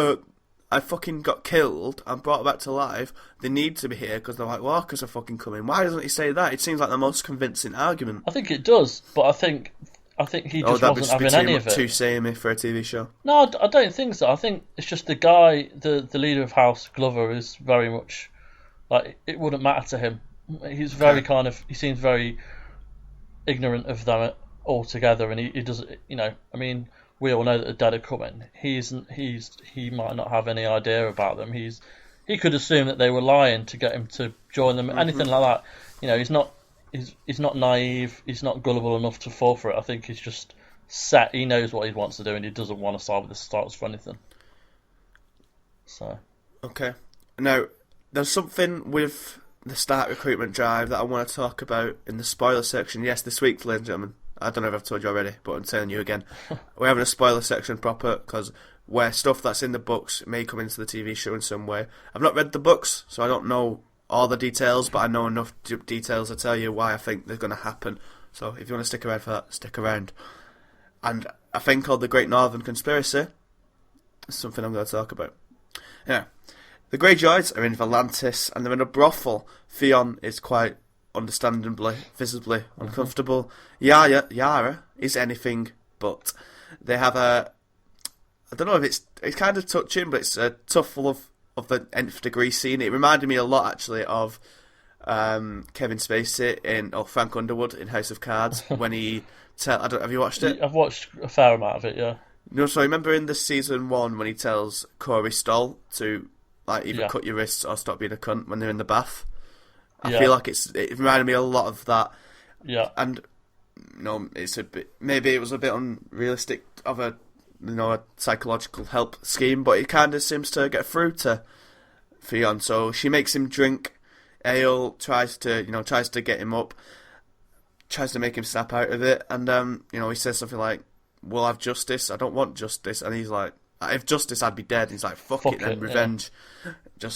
I fucking got killed and brought back to life. They need to be here because the White Walkers are fucking coming. Why doesn't he say that? It seems like the most convincing argument. I think it does, but I think he just wasn't having any of it. Too samey for a TV show. No, I don't think so. I think it's just the guy, the leader of House Glover, is very much like it wouldn't matter to him. He's very he seems very ignorant of them altogether, and he doesn't. I mean, we all know that the dead are coming. He might not have any idea about them. He could assume that they were lying to get him to join them. Anything like that. He's not naive. He's not gullible enough to fall for it. I think he's just set. He knows what he wants to do, and he doesn't want to side with the Starks for anything. So okay, now there's something with the Stark recruitment drive that I want to talk about in the spoiler section. Yes, this week, ladies and gentlemen, I don't know if I've told you already, but I'm telling you again. We're having a spoiler section proper, because where stuff that's in the books may come into the TV show in some way. I've not read the books, so I don't know all the details, but I know enough details to tell you why I think they're going to happen. So if you want to stick around for that, stick around. And a thing called the Great Northern Conspiracy is something I'm going to talk about. Yeah. The Greyjoys are in Volantis, and they're in a brothel. Theon is quite understandably, visibly uncomfortable. Yara is anything but. They have a... I don't know if it's kind of touching, but it's a tough love of the nth degree scene. It reminded me a lot, actually, of Kevin Spacey Frank Underwood in House of Cards when he... have you watched it? I've watched a fair amount of it, yeah. No, so I remember in the season 1 when he tells Corey Stoll to either cut your wrists or stop being a cunt when they're in the bath. I feel like it reminded me a lot of that. Yeah. And it's a bit, maybe it was a bit unrealistic of a psychological help scheme, but it kind of seems to get through to Theon. So she makes him drink ale, tries to get him up, tries to make him snap out of it, and he says something like, "We'll have justice. I don't want justice." And he's like, "If justice, I'd be dead." And he's like, "Fuck it, then revenge." Yeah.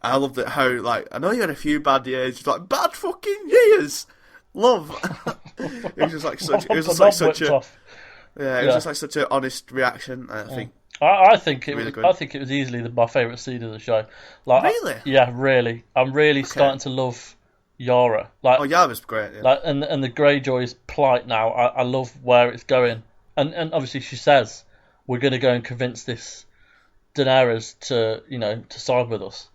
I love that how I know you had a few bad years, bad fucking years. Love. It was just like such. It was just like such a. Yeah, it was just like such an honest reaction. I think. I think it really was. I think it was easily my favourite scene of the show. Really? Really. I'm really starting to love Yara. Yara's great. Yeah. And the Greyjoys' plight now. I love where it's going. And obviously she says we're going to go and convince this Daenerys to side with us.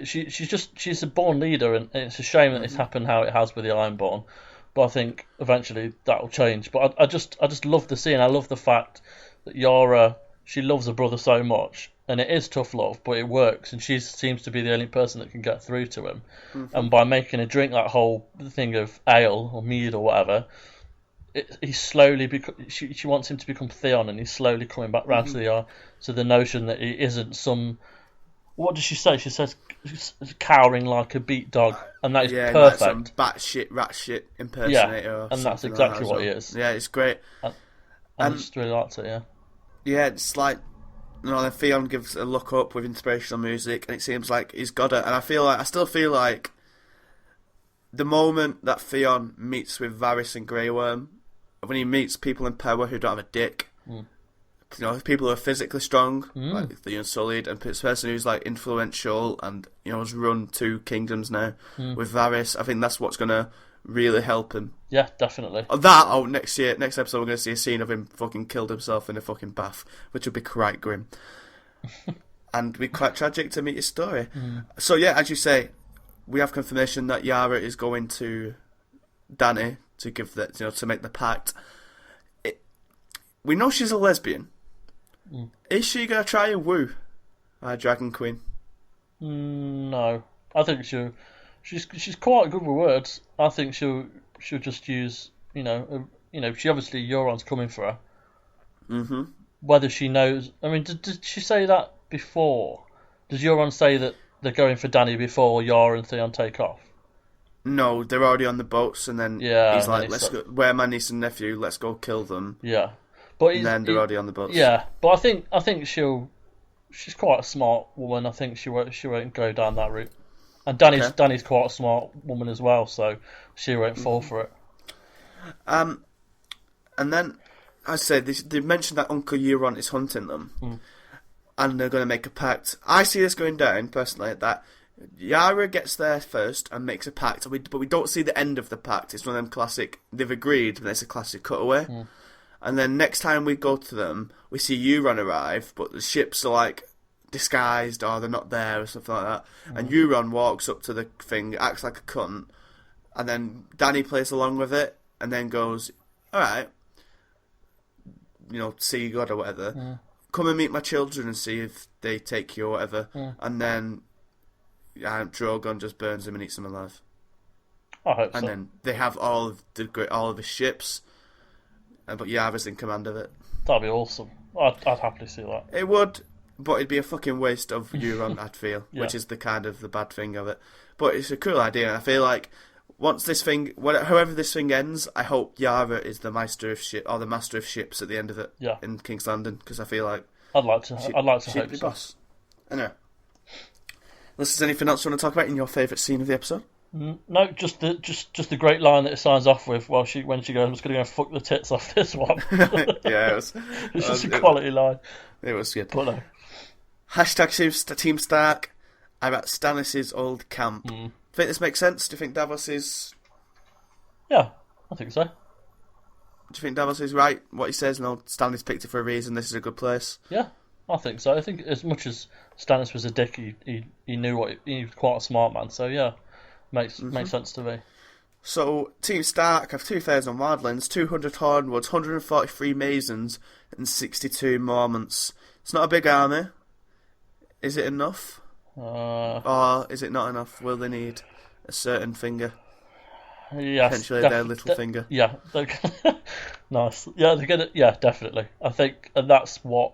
She's a born leader, and it's a shame that it's happened how it has with the Ironborn. But I think eventually that will change. But I just love the scene. I love the fact that Yara, she loves her brother so much, and it is tough love, but it works. And she seems to be the only person that can get through to him. Mm-hmm. And by making her drink that whole thing of ale or mead or whatever, he's slowly she wants him to become Theon, and he's slowly coming back round to the notion that he isn't some. What does she say? She says cowering like a beat dog, and that is perfect. Like some rat shit impersonator. And that's exactly what he is. Yeah, it's great. I just really liked it. Yeah. Yeah, it's like then Theon gives a look up with inspirational music, and it seems like he's got it. And I still feel like the moment that Theon meets with Varys and Grey Worm, when he meets people in power who don't have a dick. People who are physically strong, like the Unsullied, and this person who's like influential and has run 2 kingdoms now with Varys. I think that's what's gonna really help him. Yeah, definitely. Next episode we're gonna see a scene of him fucking killed himself in a fucking bath, which would be quite grim, and be quite tragic to meet his story. So yeah, as you say, we have confirmation that Yara is going to Dany to give that to make the pact. We know she's a lesbian. Is she going to try and woo our Dragon Queen? No. I think she's quite good with words. I think she'll just use, she obviously Euron's coming for her. Mm-hmm. Whether she knows... I mean, did she say that before? Does Euron say that they're going for Dany before Yara and Theon take off? No, they're already on the boats, and then he's like, let's go, where are my niece and nephew, let's go kill them. Yeah. But and then they're already on the boats. Yeah, but I think she's quite a smart woman. I think she won't go down that route. And Dany's quite a smart woman as well, so she won't fall for it. And then I said they mentioned that Uncle Euron is hunting them, and they're going to make a pact. I see this going down personally. That Yara gets there first and makes a pact, but we don't see the end of the pact. It's one of them classic. They've agreed, but it's a classic cutaway. And then next time we go to them, we see Euron arrive, but the ships are like disguised or they're not there or something like that. And Euron walks up to the thing, acts like a cunt, and then Dany plays along with it, and then goes, "Alright, see God or whatever. Come and meet my children and see if they take you or whatever." And then Drogon just burns him and eats him alive. I hope so. And then they have all of his ships. But Yara's in command of it. That'd be awesome. I'd happily see that. It would, but it'd be a fucking waste of Euron, I'd feel, which is the bad thing of it. But it's a cool idea, and I feel like once this thing, however this thing ends, I hope Yara is the master of ships at the end of it. Yeah. In King's Landing, because I feel like I'd like to hope be so. boss. Anyway, unless there's anything else you want to talk about in your favourite scene of the episode. No, just the great line that it signs off with. When she goes, "I'm just going to go fuck the tits off this one." Yeah, it's just a quality line. It was good. But no. Hashtag Team Stark. I'm at Stannis' old camp. Think this makes sense? Do you think Davos is? Yeah, I think so. Do you think Davos is right? What he says? No, Stannis picked it for a reason. This is a good place. Yeah, I think so. I think as much as Stannis was a dick, he knew he was quite a smart man. So yeah, makes sense to me. So Team Stark have 2,000 wildlings, 200 Hornwoods, 143 Masons, and 62 Mormonts. It's not a big army. Is it enough? Or is it not enough? Will they need a certain finger? Yes, potentially their little finger. Yeah, nice. Yeah, they're gonna. Yeah, definitely. I think, and that's what.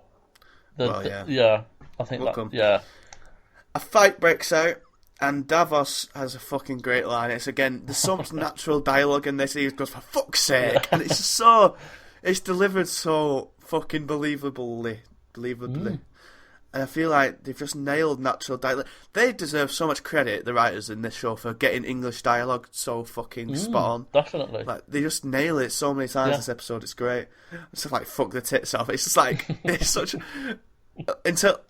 Yeah, I think that. Yeah. A fight breaks out, and Davos has a fucking great line. It's again, there's so much natural dialogue in this. He goes, "For fuck's sake," and it's so, it's delivered so fucking believably. And I feel like they've just nailed natural dialogue. They deserve so much credit, the writers in this show, for getting English dialogue so fucking spot on. Definitely. Like, they just nail it so many times this episode. It's great. It's just like, fuck the tits off. It's just like, it's such... Until...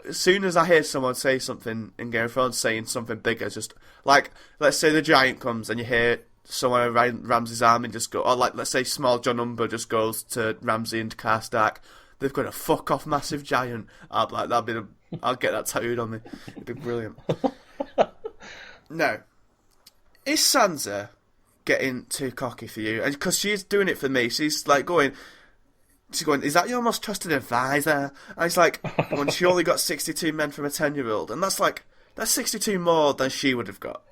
As soon as I hear someone say something in Game of Thrones saying something bigger, just... Like, let's say the giant comes and you hear someone around Ramsay's army just go... Or like, let's say Small John Umber just goes to Ramsay and to Karstark. They've got a fuck off massive giant. I'll be like, I'll get that tattooed on me. It'd be brilliant. Now, is Sansa getting too cocky for you? Because she's doing it for me. She's going, is that your most trusted advisor? And it's like, when she only got 62 men from a 10-year-old, and that's 62 more than she would have got.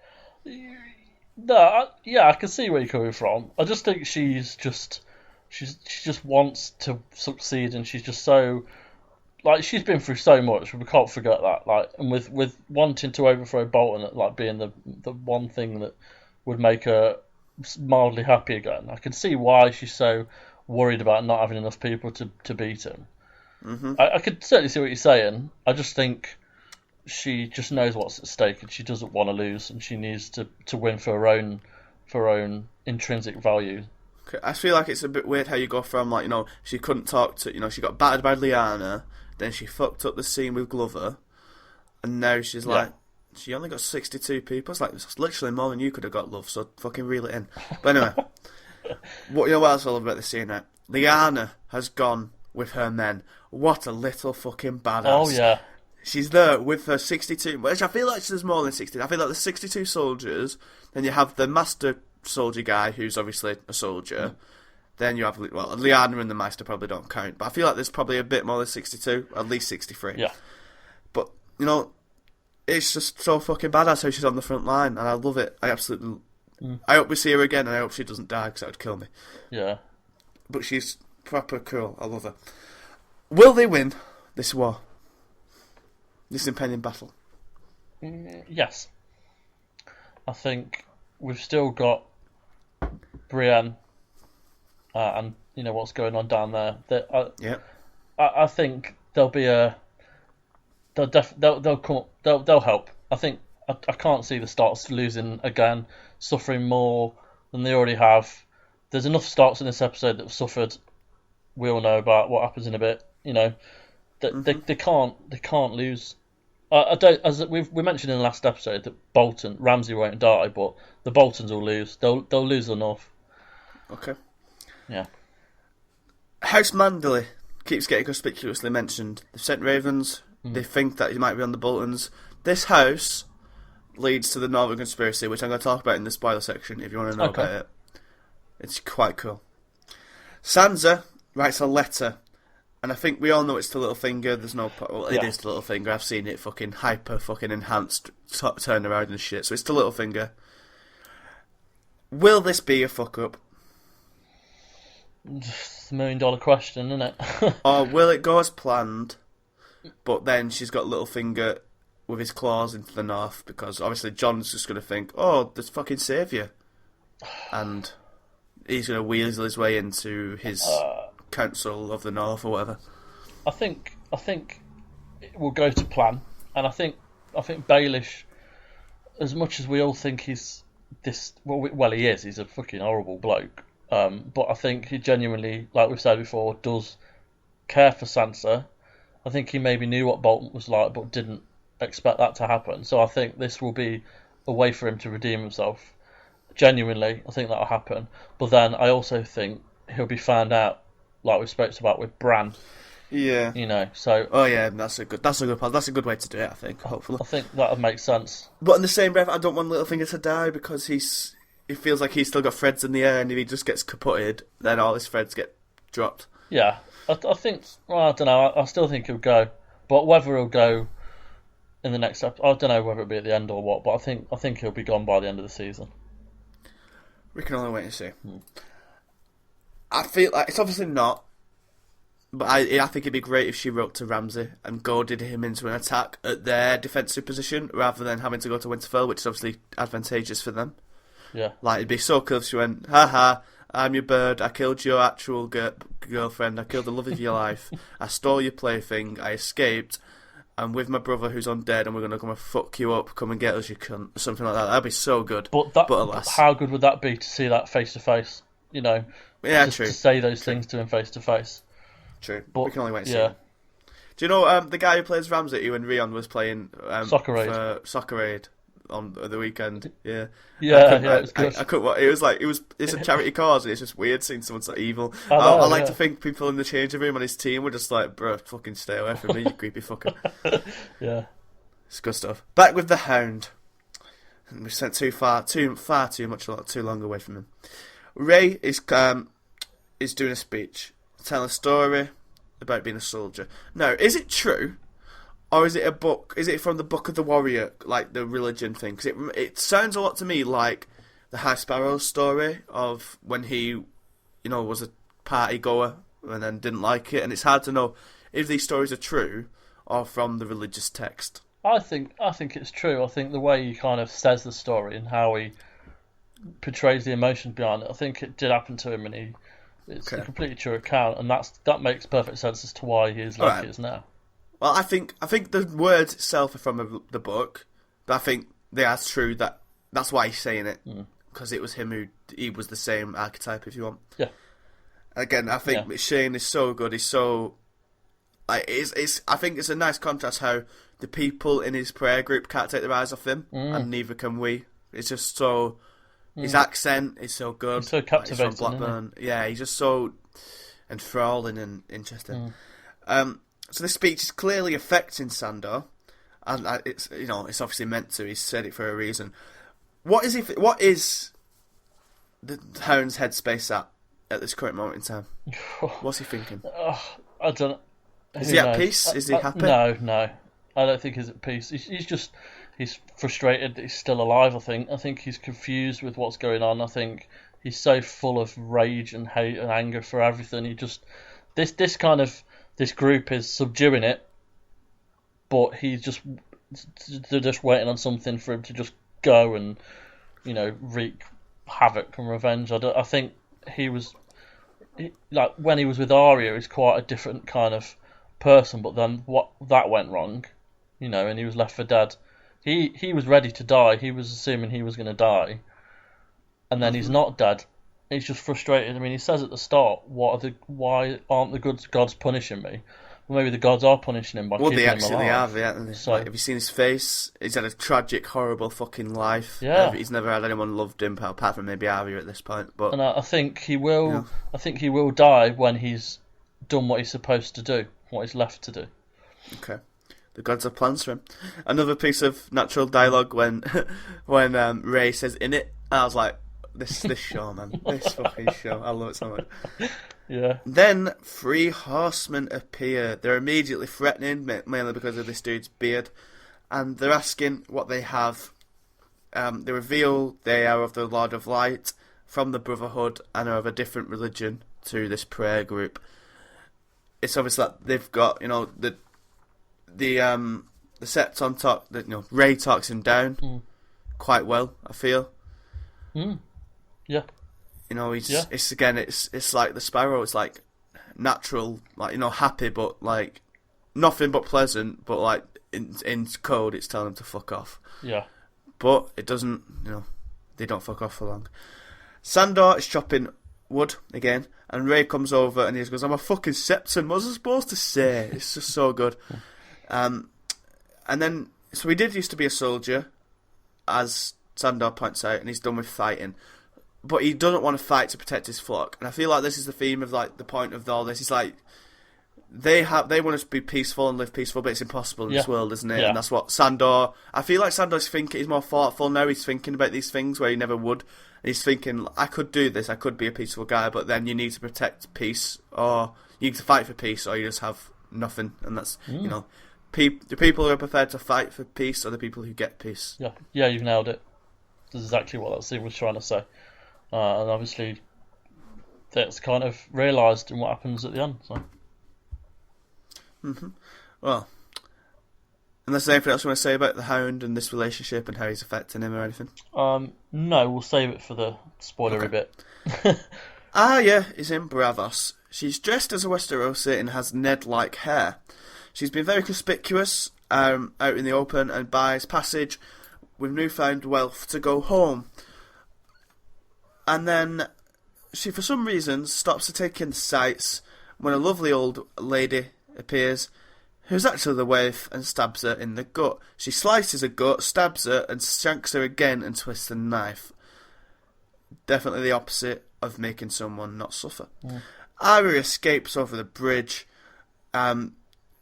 No, I can see where you're coming from. I just think she just wants to succeed, and she's just so, like, she's been through so much. We can't forget that. Like, and with wanting to overthrow Bolton, like being the one thing that would make her mildly happy again. I can see why she's so worried about not having enough people to beat him. Mm-hmm. I could certainly see what you're saying. I just think she just knows what's at stake, and she doesn't want to lose, and she needs to win for her own intrinsic value. I feel like it's a bit weird how you go from, like, she couldn't talk to, she got battered by Lyanna, then she fucked up the scene with Glover, and now she's like, she only got 62 people. It's like, it's literally more than you could have got, love, so fucking reel it in. But anyway, what else I love about this scene, right? Lyanna has gone with her men. What a little fucking badass. Oh, yeah. She's there with her 62, which I feel like there's more than 60. I feel like there's 62 soldiers, then you have the master soldier guy who's obviously a soldier. Then you have, Lyanna and the Maester probably don't count, but I feel like there's probably a bit more than 62, at least 63. Yeah. But, it's just so fucking badass how she's on the front line, and I love it. I absolutely... I hope we see her again, and I hope she doesn't die, because that would kill me. Yeah. But she's proper cool. I love her. Will they win this war? This impending battle? Yes. I think we've still got Brienne, and what's going on down there. I think there'll be they'll help. I think I can't see the Starks losing again, suffering more than they already have. There's enough Starks in this episode that have suffered. We all know about what happens in a bit. They can't lose. I don't. As we mentioned in the last episode, that Ramsay won't die, but the Boltons will lose. They'll lose enough. Okay. Yeah. House Manderley keeps getting conspicuously mentioned. They've sent ravens. They think that he might be on the Boltons. This house leads to the Northern Conspiracy, which I'm going to talk about in the spoiler section if you want to know about it. It's quite cool. Sansa writes a letter, and I think we all know it's to Littlefinger. There's no... Well, it is to Littlefinger. I've seen it fucking hyper fucking enhanced turn around and shit, so it's to Littlefinger. Will this be a fuck up? It's $1 million question, isn't it? Or will it go as planned, but then she's got Littlefinger with his claws into the north, because obviously John's just going to think, oh, there's fucking saviour. and he's going to weasel his way into his Council of the North or whatever. I think it will go to plan, and I think Baelish, as much as we all think he's this, well, he is. He's a fucking horrible bloke. But I think he genuinely, like we've said before, does care for Sansa. I think he maybe knew what Bolton was like, but didn't expect that to happen. So I think this will be a way for him to redeem himself. Genuinely, I think that'll happen. But then I also think he'll be found out, like we spoke about with Bran. Yeah. You know, so. Oh yeah, that's a good plan. That's a good way to do it, I think. Hopefully. I think that would make sense. But in the same breath, I don't want Littlefinger to die because he feels like he's still got threads in the air, and if he just gets kaputted, then all his threads get dropped. Yeah, I think. Well, I don't know. I still think he'll go, but whether he'll go in the next episode, I don't know whether it'll be at the end or what. But I think he'll be gone by the end of the season. We can only wait and see. I feel like it's obviously not, but I think it'd be great if she wrote to Ramsay and goaded him into an attack at their defensive position rather than having to go to Winterfell, which is obviously advantageous for them. Yeah. Like, it'd be so cool if she went, haha, I'm your bird, I killed your actual girlfriend, I killed the love of your life, I stole your plaything, I escaped, I'm with my brother who's undead and we're going to come and fuck you up, come and get us, you cunt, something like that. That'd be so good. But alas. How good would that be to see that face to face? You know? Yeah, just true. To say those things to him face to face. True. But we can only wait and see. Yeah. Do you know the guy who plays Ramsay, when Rion was playing Soccer Aid. for Soccer Aid on the weekend? Yeah. Yeah, it was good. I couldn't. It was like it's a charity cause, and it's just weird seeing someone so evil. I like to think people in the changing room on his team were just like, "Bro, fucking stay away from me, you creepy fucker." Yeah, it's good stuff. Back with the Hound. We sent too long away from him. Ray is doing a speech, telling a story about being a soldier. Now, is it true? Or is it a book? Is it from the Book of the Warrior, like the religion thing? Because it sounds a lot to me like the High Sparrow story of when he, was a party goer and then didn't like it. And it's hard to know if these stories are true or from the religious text. I think it's true. I think the way he kind of says the story and how he portrays the emotions behind it, I think it did happen to him, and it's a completely true account, and that makes perfect sense as to why he is like he is now. Well, I think the words itself are from the book, but I think they are true. That's why he's saying it, because it was him he was the same archetype, if you want. Yeah. Again, I think Shane is so good. He's so I think it's a nice contrast how the people in his prayer group can't take their eyes off him, and neither can we. It's just so his accent is so good. He's so captivating. He's from Blackburn. Yeah, he's just so enthralling and interesting. So this speech is clearly affecting Sandor, and it's obviously meant to. He said it for a reason. What is the Hound's headspace at this current moment in time? What's he thinking? I don't know. Is he at peace? Is he happy? No. I don't think he's at peace. He's frustrated that he's still alive. I think he's confused with what's going on. I think he's so full of rage and hate and anger for everything. He just this group is subduing it, but they're just waiting on something for him to just go and wreak havoc and revenge. I think like when he was with Arya, he's quite a different kind of person. But then that went wrong, and he was left for dead. He was ready to die. He was assuming he was going to die, and then he's not dead. He's just frustrated. I mean, he says at the start, "Why aren't the gods punishing me?" Well, maybe the gods are punishing him by keeping him alive. Well, they actually have, yeah. So, have you seen his face? He's had a tragic, horrible fucking life. Yeah. He's never had anyone loved him, apart from maybe Arya at this point. But I think he will. Yeah. I think he will die when he's done what he's supposed to do, what he's left to do. Okay. The gods have plans for him. Another piece of natural dialogue when Ray says "in it," I was like, This show, man. This fucking show. I love it so much. Yeah. Then 3 horsemen appear. They're immediately threatening, mainly because of this dude's beard. And they're asking what they have. They reveal they are of the Lord of Light, from the Brotherhood, and are of a different religion to this prayer group. It's obvious that they've got, the Septon talk, Ray talks him down quite well, I feel. Yeah. You know, it's like the Sparrow. It's like natural, like, you know, happy, but like nothing but pleasant. But like in code, it's telling them to fuck off. Yeah. But it doesn't. You know, they don't fuck off for long. Sandor is chopping wood again, and Ray comes over and he goes, "I'm a fucking Septon. What was I supposed to say?" It's just so good. And then, so he did used to be a soldier, as Sandor points out, and he's done with fighting. But he doesn't want to fight to protect his flock. And I feel like this is the theme of like the point of all this. It's like they want us to be peaceful and live peaceful, but it's impossible in this world, isn't it? Yeah. And that's what Sandor. I feel like Sandor's thinking. He's more thoughtful now. He's thinking about these things where he never would. And he's thinking, I could do this. I could be a peaceful guy, but then you need to protect peace, or you need to fight for peace, or you just have nothing. And that's you know, the people who are prepared to fight for peace are the people who get peace. Yeah. Yeah. You've nailed it. That's exactly what that scene was trying to say. And obviously, that's kind of realised in what happens at the end. So. Well, unless there's anything else you want to say about the Hound and this relationship and how he's affecting him or anything? No, we'll save it for the spoilery bit. Arya is in Bravos. She's dressed as a Westerosi and has Ned-like hair. She's been very conspicuous out in the open and buys passage with newfound wealth to go home. And then she, for some reason, stops to take in the sights when a lovely old lady appears, who's actually the waif, and stabs her in the gut. She slices her gut, stabs her, and shanks her again and twists the knife. Definitely the opposite of making someone not suffer. Arya escapes over the bridge.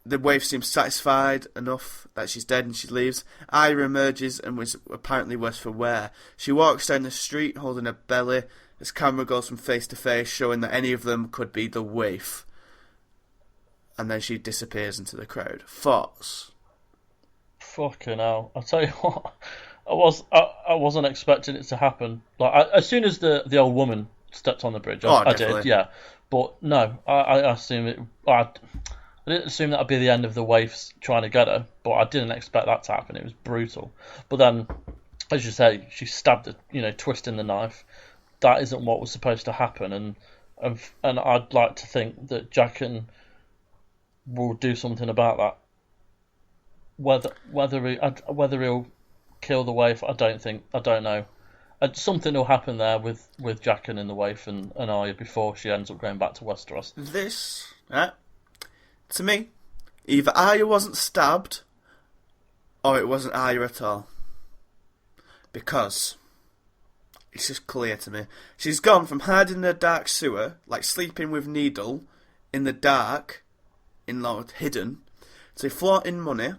The waif seems satisfied enough that she's dead and she leaves. Arya emerges and was apparently worse for wear. She walks down the street holding her belly as camera goes from face to face, showing that any of them could be the waif. And then she disappears into the crowd. Thoughts? Fucking hell! I'll tell you what, I wasn't expecting it to happen. Like as soon as the old woman stepped on the bridge, I did, yeah. But no, I assume it. I didn't assume that would be the end of the waifs trying to get her, but I didn't expect that to happen. It was brutal. But then, as you say, she stabbed her, twisting the knife. That isn't what was supposed to happen, and I'd like to think that Jaqen will do something about that. Whether he'll kill the waif, I don't know. Something will happen there with Jaqen and the waif and Arya before she ends up going back to Westeros. This, to me, either Arya wasn't stabbed, or it wasn't Arya at all. Because it's just clear to me. She's gone from hiding in a dark sewer, like sleeping with Needle, in the dark, hidden, to flaunting money,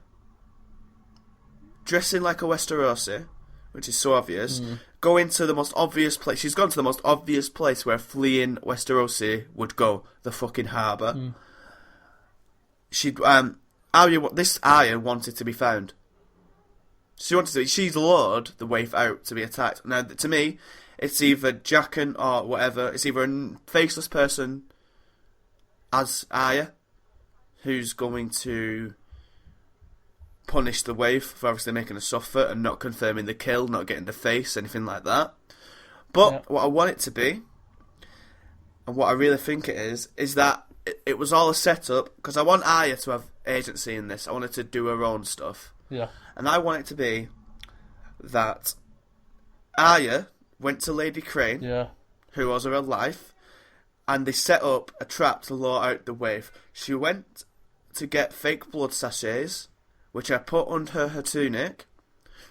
dressing like a Westerosi, which is so obvious, going to the most obvious place. She's gone to the most obvious place where fleeing Westerosi would go, the fucking harbour. Arya wanted to be found. She's lured the waif out to be attacked. Now, to me, it's either Jaqen or whatever. It's either a faceless person as Arya, who's going to punish the waif for obviously making her suffer and not confirming the kill, not getting the face, anything like that. But what I want it to be, and what I really think it is that it was all a setup, because I want Arya to have agency in this. I want her to do her own stuff. Yeah. And I want it to be that Arya went to Lady Crane, who was her life, and they set up a trap to lure out the waif. She went to get fake blood sachets, which I put under her tunic,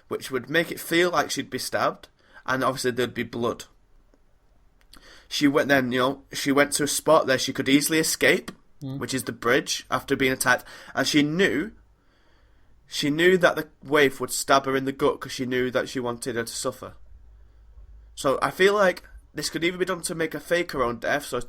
which would make it feel like she'd be stabbed, and obviously there'd be blood. She went to a spot there she could easily escape, which is the bridge, after being attacked, and she knew that the waif would stab her in the gut because she knew that she wanted her to suffer. So I feel like this could either be done to make her fake her own death, so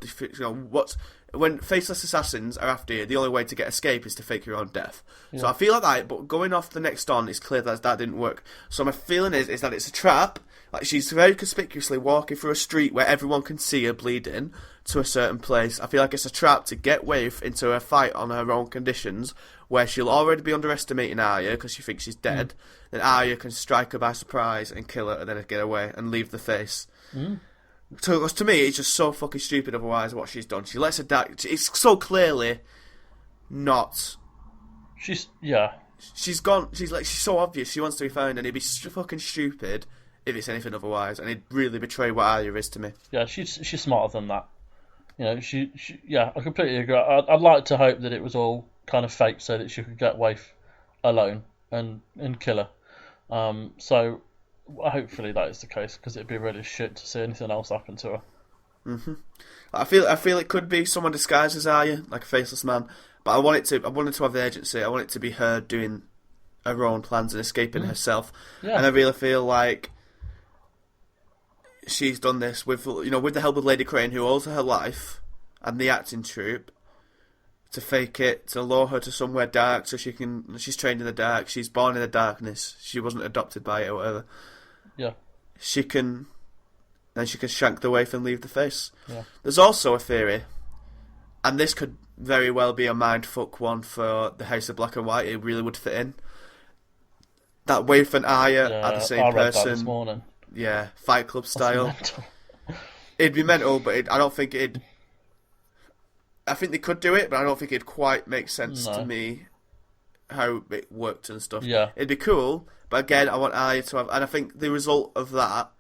when faceless assassins are after you, the only way to get escape is to fake your own death. Yeah. So I feel like that, but going off the next on, it's clear that didn't work. So my feeling is that it's a trap. Like, she's very conspicuously walking through a street where everyone can see her bleeding to a certain place. I feel like it's a trap to get waif into a fight on her own conditions, where she'll already be underestimating Arya because she thinks she's dead. Then Arya can strike her by surprise and kill her, and then get away and leave the face. To me, it's just so fucking stupid. Otherwise, what she's done, she lets her dad. It's so clearly not. She's gone. She's so obvious. She wants to be found, and it'd be fucking stupid if it's anything otherwise, and it'd really betray what Arya is to me. Yeah, she's smarter than that. You know, I completely agree. I'd like to hope that it was all kind of fake so that she could get Waif alone and kill her. So hopefully that is the case, because it'd be really shit to see anything else happen to her. Mm-hmm. I feel it could be someone disguised as Arya, like a faceless man. But I want it to have the agency. I want it to be her doing her own plans and escaping herself. Yeah. And I really feel like she's done this with the help of Lady Crane, who owes her life, and the acting troupe, to fake it, to lure her to somewhere dark so she's trained in the dark, she's born in the darkness, she wasn't adopted by it or whatever. Yeah. She can shank the waif and leave the face. Yeah. There's also a theory, and this could very well be a mindfuck one for the House of Black and White, it really would fit in. That Waif and Arya are the same person. Read that this morning. Yeah, Fight Club style. It'd be mental, but I don't think it'd... I think they could do it, but I don't think it'd quite make sense to me how it worked and stuff. Yeah. It'd be cool, but again, I want Arya to have... And I think the result of that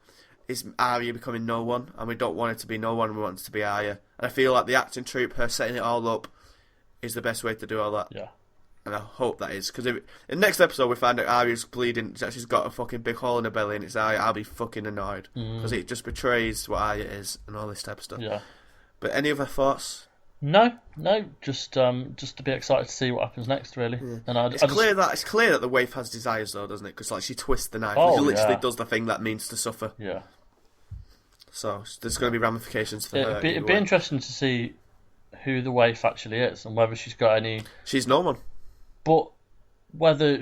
is Arya becoming no one, and we don't want it to be no one, we want it to be Arya. And I feel like the acting troupe, her setting it all up, is the best way to do all that. Yeah. And I hope that is, because in the next episode we find out Arya's bleeding, she's got a fucking big hole in her belly and it's Arya, I'll be fucking annoyed, because it just betrays what Arya is and all this type of stuff. Yeah. But any other thoughts? No, just to be excited to see what happens next, really. Yeah. And it's clear that the waif has desires, though, doesn't it? Because like she twists the knife, she literally does the thing that means to suffer. Yeah. So there's going to be ramifications for her. It'd be interesting to see who the waif actually is and whether she's got any. She's no one. But whether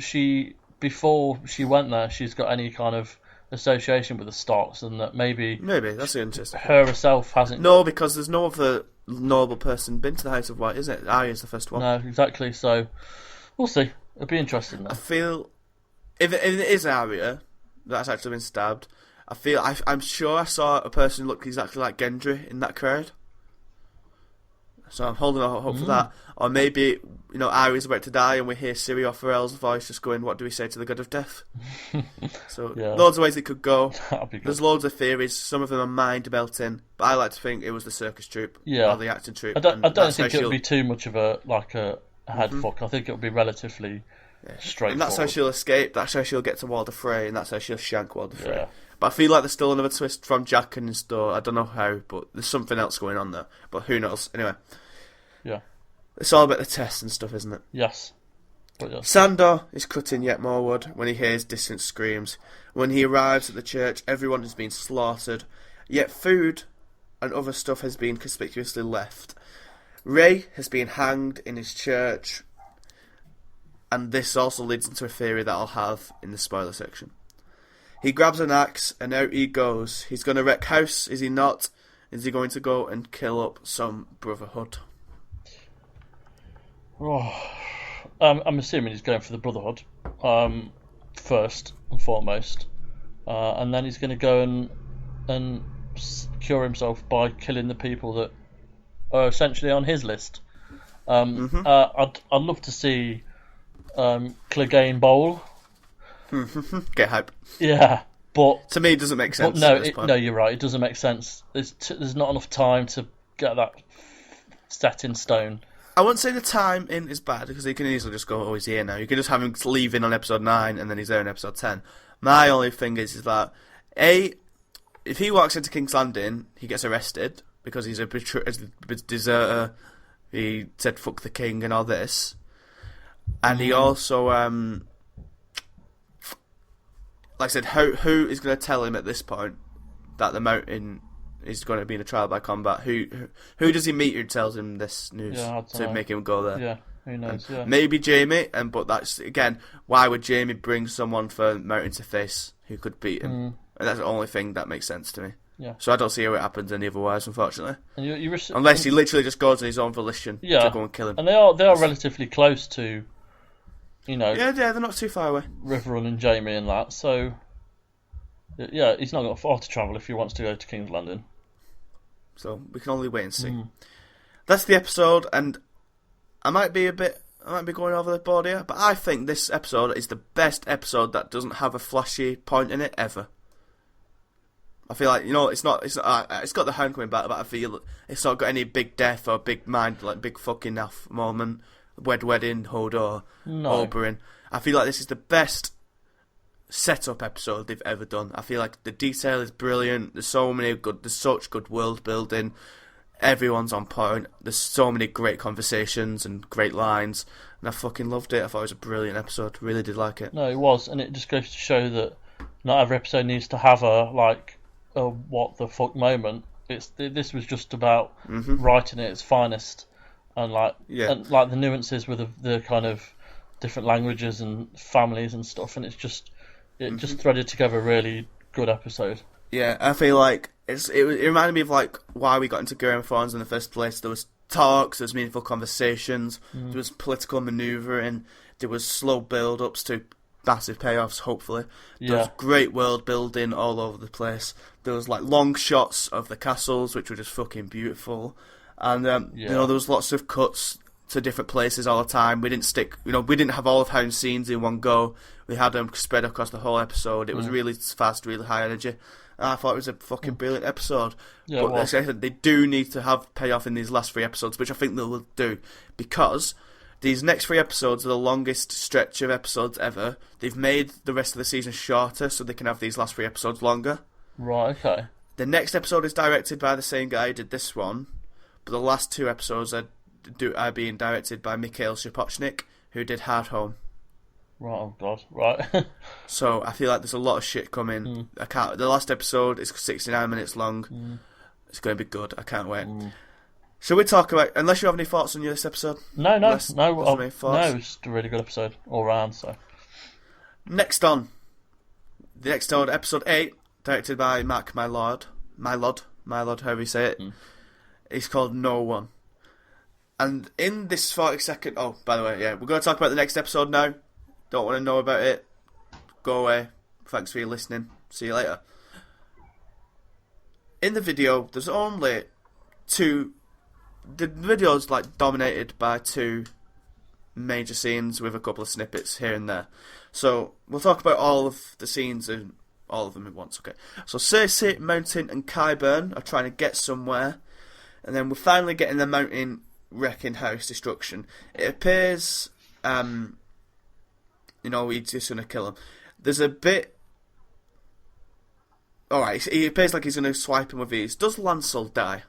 before she went there, she's got any kind of association with the Starks, and that maybe that's interesting. Her herself hasn't. No, because there's no other noble person been to the House of White, is it? Arya's the first one. No, exactly. So we'll see. It'll be interesting. Though. I feel if it is Arya that's actually been stabbed, I'm sure I saw a person look exactly like Gendry in that crowd. So I'm holding out hope for that. Or maybe, Arya's about to die and we hear Ciri or Pharrell's voice just going, what do we say to the god of death? So loads of ways it could go. That'd be good. There's loads of theories. Some of them are mind-melting. But I like to think it was the circus troupe or the acting troupe. I don't think it'll be too much of a head fuck. I think it'll be relatively straightforward. And that's how she'll escape. That's how she'll get to Walder Frey. And that's how she'll shank Walder Frey. Yeah. But I feel like there's still another twist from Jack and his store. I don't know how, but there's something else going on there. But who knows? Anyway. Yeah. It's all about the tests and stuff, isn't it? Yes. Sandor is cutting yet more wood when he hears distant screams. When he arrives at the church, everyone has been slaughtered, yet food and other stuff has been conspicuously left. Ray has been hanged in his church, and this also leads into a theory that I'll have in the spoiler section. He grabs an axe and out he goes. He's going to wreck house, is he not? Is he going to go and kill up some brotherhood? Oh, I'm assuming he's going for the Brotherhood first and foremost, and then he's going to go and cure himself by killing the people that are essentially on his list. I'd love to see Clegane Bowl. Get hype. Yeah, but to me it doesn't make sense. No, you're right. It doesn't make sense. There's not enough time to get that set in stone. I wouldn't say the time in is bad, because he can easily just go, oh, he's here now. You can just have him leave in on episode 9 and then he's there in episode 10. My only thing is that, if he walks into King's Landing, he gets arrested because he's a deserter. He said fuck the king and all this. And he also, like I said, who is going to tell him at this point that the mountain is going to be in a trial by combat? Who does he meet who tells him this news to make him go there? Yeah, who knows? Yeah. Maybe Jaime, but that's again, why would Jaime bring someone for Mountain to face who could beat him? And that's the only thing that makes sense to me. Yeah. So I don't see how it happens any other wise, unfortunately. And unless he literally just goes on his own volition to go and kill him. And they are relatively close to, Yeah, they're not too far away. Riverrun and Jaime and that. So, yeah, he's not got far to travel if he wants to go to King's Landing. So we can only wait and see. That's the episode, and I might be going over the board here, but I think this episode is the best episode that doesn't have a flashy point in it ever. I feel like, it's got the Hound coming back, but I feel it's not got any big death or big big fucking naff moment. Wedding, Hodor, Oberyn. I feel like this is the best setup episode they've ever done. I feel like the detail is brilliant. There's such good world building. Everyone's on point. There's so many great conversations and great lines, and I fucking loved it. I thought it was a brilliant episode. Really did like it. No, it was, and it just goes to show that not every episode needs to have a what the fuck moment. This was just about writing at its finest, and the nuances with the kind of different languages and families and stuff, and it just threaded together a really good episode. Yeah, I feel like it reminded me of like why we got into Game of Thrones in the first place. There was talks, there was meaningful conversations, there was political manoeuvring, there was slow build-ups to massive payoffs, hopefully. There was great world building all over the place. There was like long shots of the castles, which were just fucking beautiful. And there was lots of cuts to different places all the time. We didn't have all of Hound's scenes in one go. We had them spread across the whole episode. It was really fast, really high energy. And I thought it was a fucking brilliant episode. Yeah, but they do need to have payoff in these last 3 episodes, which I think they will do, because these next 3 episodes are the longest stretch of episodes ever. They've made the rest of the season shorter so they can have these last 3 episodes longer. Right, okay. The next episode is directed by the same guy who did this one, but the last 2 episodes are being directed by Mikhail Shapochnik, who did Hard Home. Right, oh god, right. So I feel like there's a lot of shit coming. The last episode is 69 minutes long. It's going to be good. I can't wait. Shall we talk about... Unless you have any thoughts on this episode? No, it's a really good episode all round, so... Next on. The next on, episode 8, directed by Mark Mylod, however you say it. It's called No One. And in this 40-second... Oh, by the way, yeah, we're going to talk about the next episode now. Don't want to know about it. Go away. Thanks for your listening. See you later. In the video, there's only 2... The video's like dominated by 2 major scenes with a couple of snippets here and there. So we'll talk about all of the scenes and all of them at once, okay? So Cersei, Mountain and Qyburn are trying to get somewhere, and then we're finally getting the Mountain wrecking house destruction. It appears, he's just going to kill him. There's a bit... Alright, it appears like he's going to swipe him with these. Does Lancel die?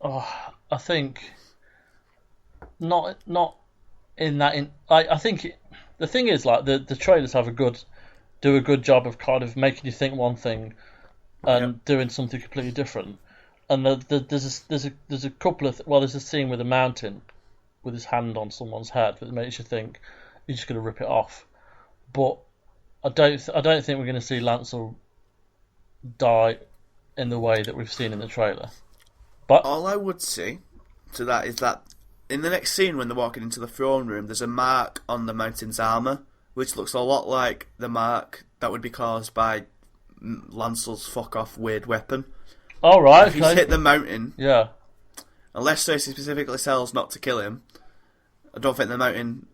Oh, I think not in that. I think the thing is, like, the trailers do a good job of kind of making you think one thing and doing something completely different. And there's a couple of there's a scene with a Mountain with his hand on someone's head that makes you think he's just going to rip it off. But I don't think we're going to see Lancel die in the way that we've seen in the trailer. But all I would say to that is that in the next scene when they're walking into the throne room, there's a mark on the Mountain's armour, which looks a lot like the mark that would be caused by Lancel's fuck-off weird weapon. Oh, right, if he's hit the Mountain, unless Cersei specifically tells not to kill him, I don't think the Mountain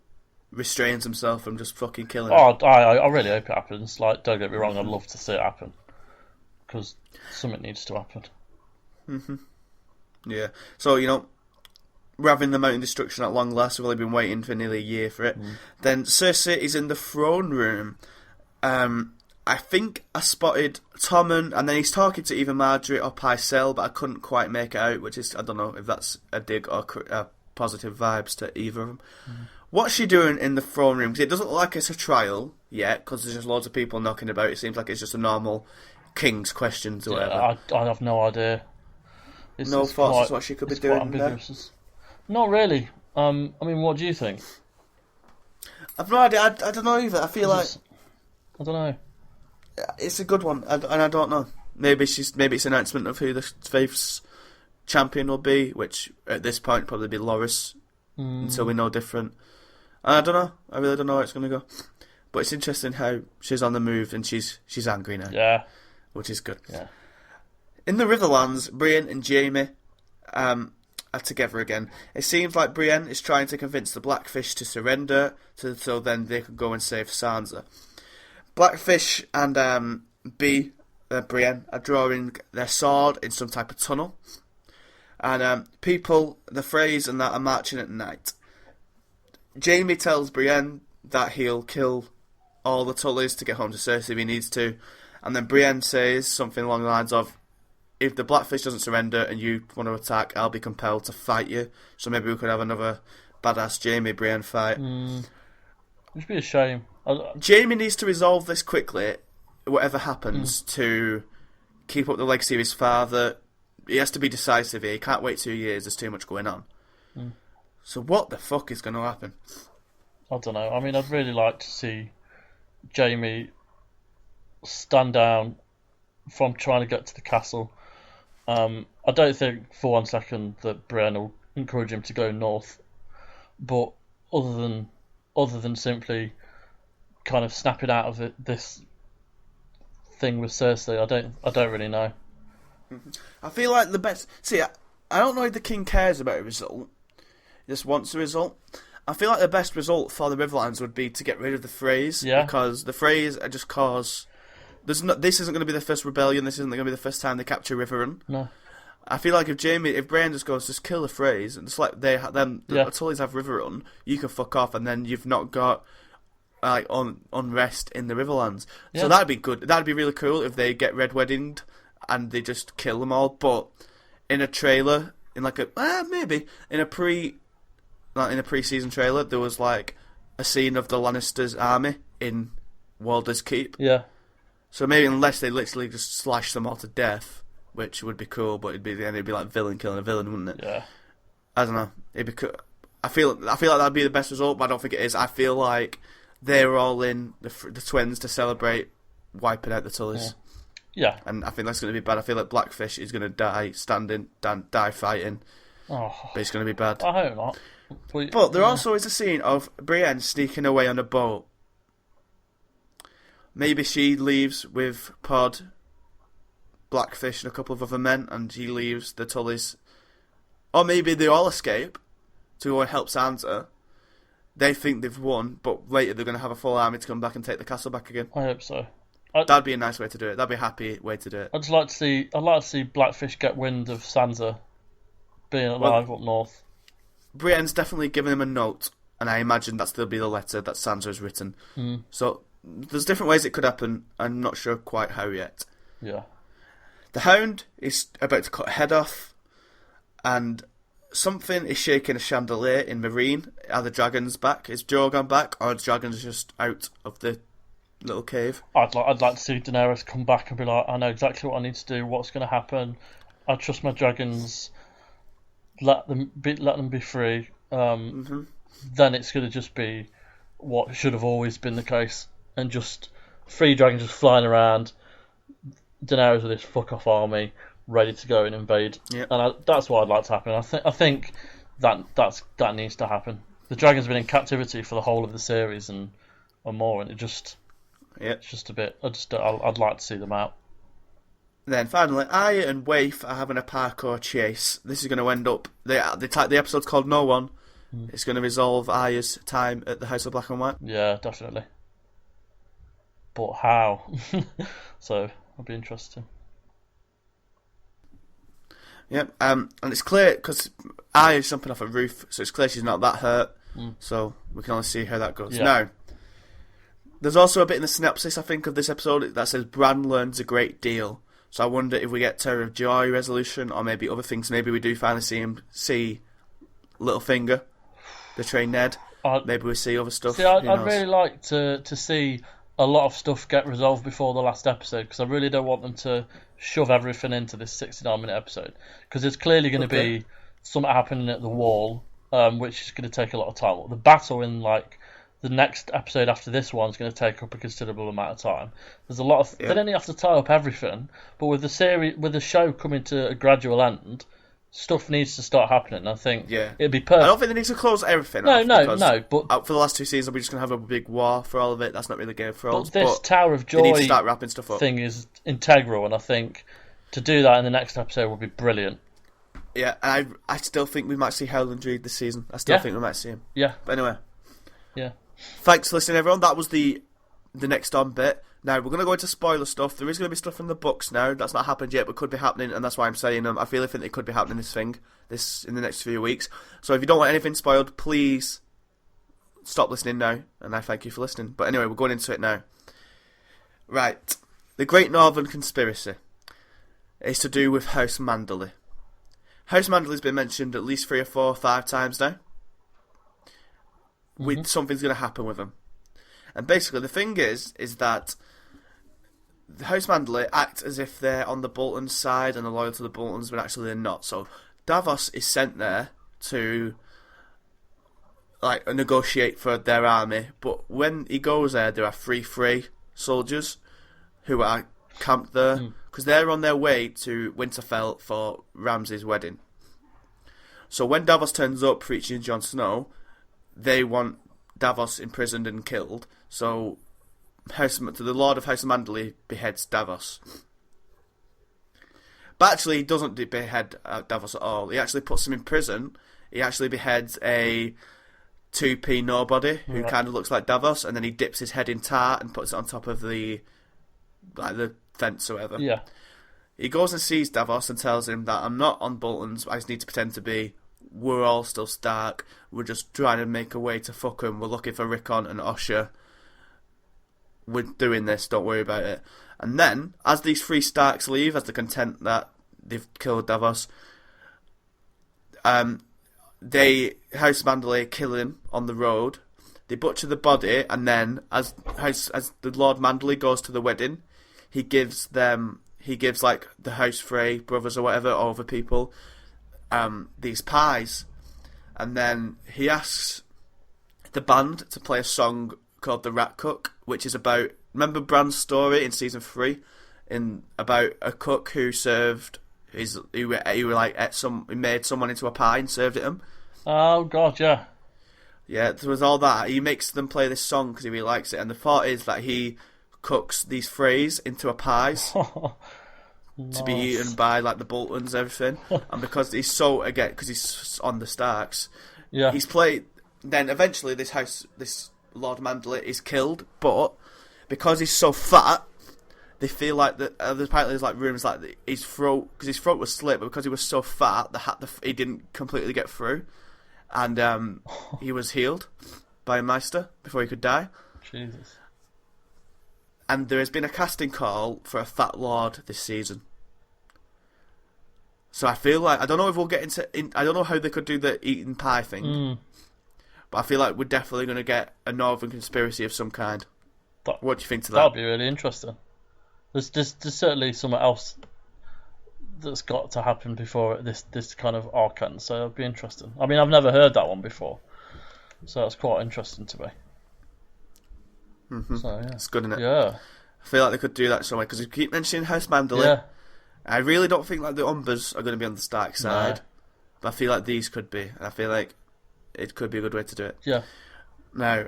restrains himself from just fucking killing him. I really hope it happens. Like, don't get me wrong, I'd love to see it happen, because something needs to happen. Yeah, so, we're having the Mountain destruction at long last. We've only been waiting for nearly a year for it. Then Cersei is in the throne room. I think I spotted Tommen, and then he's talking to either Margaery or Pycelle, but I couldn't quite make it out, which is, I don't know if that's a dig or positive vibes to either of them. What's she doing in the throne room? Because it doesn't look like it's a trial yet, because there's just loads of people knocking about. It seems like it's just a normal king's questions or whatever. I have no idea. It's thoughts as what she could be doing there? Not really. I mean, what do you think? I've no idea. I don't know either. I feel like... I don't know. It's a good one, and I don't know. Maybe it's an announcement of who the Faith's champion will be, which at this point probably be Loras, until we know different. And I don't know. I really don't know how it's going to go. But it's interesting how she's on the move and she's angry now. Yeah. Which is good. Yeah. In the Riverlands, Brienne and Jaime are together again. It seems like Brienne is trying to convince the Blackfish to surrender, so then they can go and save Sansa. Blackfish and Brienne are drawing their sword in some type of tunnel. And people, the Freys and that, are marching at night. Jaime tells Brienne that he'll kill all the Tullys to get home to Cersei if he needs to. And then Brienne says something along the lines of, if the Blackfish doesn't surrender and you want to attack, I'll be compelled to fight you. So maybe we could have another badass Jaime-Brienne fight. Which would be a shame. Jaime needs to resolve this quickly, whatever happens, to keep up the legacy of his father. He has to be decisive here. He can't wait 2 years. There's too much going on. So what the fuck is going to happen? I don't know. I mean, I'd really like to see Jaime stand down from trying to get to the castle. I don't think for 1 second that Brienne will encourage him to go north, but other than simply kind of snapping out of this thing with Cersei, I don't really know. I feel like the best. See, I don't know if the king cares about a result. He just wants a result. I feel like the best result for the Riverlands would be to get rid of the Freys, because the Freys are just cause. This isn't going to be the first rebellion. This isn't going to be the first time they capture Riverrun. No. I feel like if Brienne just goes, just kill the Freys, and just let the Tullys have Riverrun, you can fuck off, and then you've not got unrest in the Riverlands. Yeah. So that'd be good. That'd be really cool if they get red weddinged and they just kill them all. But in a trailer, maybe in a pre-season trailer, there was like a scene of the Lannisters' army in Walder's Keep. Yeah. So maybe unless they literally just slash them all to death, which would be cool, but it'd be like villain killing a villain, wouldn't it? Yeah. I don't know. It'd be cool. I feel like that'd be the best result, but I don't think it is. I feel like they're all in the twins to celebrate wiping out the Tullys. Yeah. And I think that's going to be bad. I feel like Blackfish is going to die die fighting. Oh. But it's going to be bad. I hope not. But there also is a scene of Brienne sneaking away on a boat. Maybe she leaves with Pod, Blackfish, and a couple of other men, and he leaves the Tullys. Or maybe they all escape to go and help Sansa. They think they've won, but later they're going to have a full army to come back and take the castle back again. I hope so. That'd be a nice way to do it. That'd be a happy way to do it. I'd like to see Blackfish get wind of Sansa being alive up north. Brienne's definitely given him a note, and I imagine that still be the letter that Sansa has written. So there's different ways it could happen. I'm not sure quite how yet. Yeah. The Hound is about to cut a head off, and something is shaking a chandelier in Marine. Are the dragons back? Is Drogon back, or are the dragons just out of the little cave? I'd like to see Daenerys come back and be like, I know exactly what I need to do, what's going to happen. I trust my dragons. Let them be free. Then it's going to just be what should have always been the case, and just free dragons just flying around. Daenerys with this fuck off army ready to go and invade. Yep. And that's what I'd like to happen. I think that needs to happen. The dragons have been in captivity for the whole of the series and more, and it's just a bit. I'd like to see them out. Then finally, Arya and Waif are having a parkour chase. This is going to end up. The episode's called No One. It's going to resolve Arya's time at the House of Black and White. Yeah, definitely. But how? So it'll be interesting. Yep, and it's clear because Arya's jumping off a roof, so it's clear she's not that hurt. So we can only see how that goes. Yeah. Now, there's also a bit in the synopsis, I think, of this episode that says Bran learns a great deal. So I wonder if we get Terror of Joy resolution, or maybe other things. Maybe we do finally see Littlefinger betray Ned. Maybe we see other stuff. See, I'd really like to see a lot of stuff get resolved before the last episode, because I really don't want them to shove everything into this 69-minute episode, because there's clearly going to be something happening at the wall, which is going to take a lot of time. The battle in the next episode after this one is going to take up a considerable amount of time. There's a lot of they don't have to tie up everything, but with the show coming to a gradual end, stuff needs to start happening. I think it'd be perfect. I don't think they need to close everything. No. But for the last 2 seasons, we're just going to have a big war for all of it. That's not really Game of Thrones. But this Tower of Joy they need to start wrapping stuff up. thing is integral, and I think to do that in the next episode would be brilliant. Yeah, and I still think we might see Howland Reed this season. I still think we might see him. Yeah. But anyway. Yeah. Thanks for listening, everyone. That was the next on bit. Now, we're going to go into spoiler stuff. There is going to be stuff in the books now. That's not happened yet, but could be happening, and that's why I'm saying I really think it could be happening this in the next few weeks. So if you don't want anything spoiled, please stop listening now, and I thank you for listening. But anyway, we're going into it now. Right. The Great Northern Conspiracy is to do with House Manderley. House Manderley's been mentioned at least 3 or 4 or 5 times now. Something's going to happen with him. And basically, the thing is that the House Manderley act as if they're on the Boltons' side and are loyal to the Boltons, but actually they're not. So Davos is sent there to negotiate for their army, but when he goes there, there are 3 free soldiers who are camped there because they're on their way to Winterfell for Ramsay's wedding. So when Davos turns up preaching Jon Snow, they want Davos imprisoned and killed. So the Lord of House Manderley beheads Davos. But actually, he doesn't behead Davos at all. He actually puts him in prison. He actually beheads a 2p nobody who kind of looks like Davos, and then he dips his head in tar and puts it on top of the fence or whatever. Yeah. He goes and sees Davos and tells him that I'm not on Bolton's, I just need to pretend to be. We're all still Stark. We're just trying to make a way to fuck him. We're looking for Rickon and Osha. We're doing this, don't worry about it. And then, as these 3 Starks leave, as they're content that they've killed Davos, House Manderley kill him on the road. They butcher the body, and then, as the Lord Manderley goes to the wedding, he gives like the House Frey brothers or whatever, or other people, these pies, and then he asks the band to play a song called "The Rat Cook," which is about, remember Bran's story in season 3, about a cook who served he made someone into a pie and served it him. Oh God, yeah. Yeah, there was all that. He makes them play this song because he really likes it, and the thought is that he cooks these Freys into a pies. To be eaten by like the Boltons and everything, and because he's on the Starks, he's played. Then eventually, this Lord Manderley is killed, but because he's so fat, they feel like that. Apparently, there's like rumours like his throat, because his throat was slit, but because he was so fat, he didn't completely get through, and he was healed by a Maester before he could die. Jesus. And there has been a casting call for a Fat Lord this season. So I feel like, I don't know if we'll get I don't know how they could do the eating pie thing. But I feel like we're definitely going to get a Northern conspiracy of some kind. What do you think to that? That'd be really interesting. There's certainly something else that's got to happen before this kind of arc ends, so it'll be interesting. I mean, I've never heard that one before, so that's quite interesting to me. So, yeah. It's good, isn't it? Yeah. I feel like they could do that somewhere, because we keep mentioning House Manderley. Yeah. I really don't think like the Umbers are going to be on the Stark side, but I feel like these could be, and I feel like it could be a good way to do it. Yeah. Now,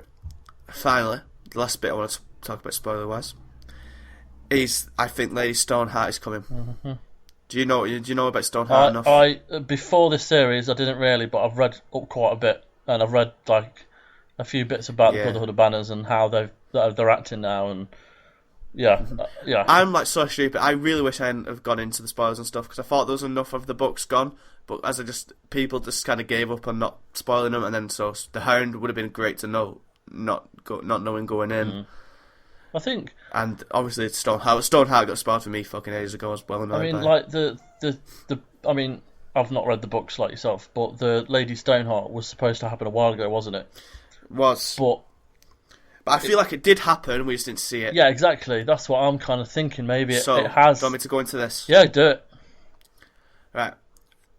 finally, the last bit I want to talk about spoiler-wise is I think Lady Stoneheart is coming. Do you know about Stoneheart enough? Before this series, I didn't really, but I've read up quite a bit, and I've read like a few bits about the Brotherhood of Banners and how they're acting now, and yeah. I'm like so stupid. I really wish I hadn't have gone into the spoilers and stuff, because I thought there was enough of the books gone, but people just kind of gave up on not spoiling them, and then so the Hound would have been great to know, not knowing going in. I think, and obviously Stoneheart got spoiled for me fucking ages ago as well. I mean, like I mean, I've not read the books like yourself, but the Lady Stoneheart was supposed to happen a while ago, wasn't it? But I feel like it did happen, we just didn't see it. Yeah, exactly. That's what I'm kind of thinking. Maybe it has. Do you want me to go into this? Yeah, do it. Right.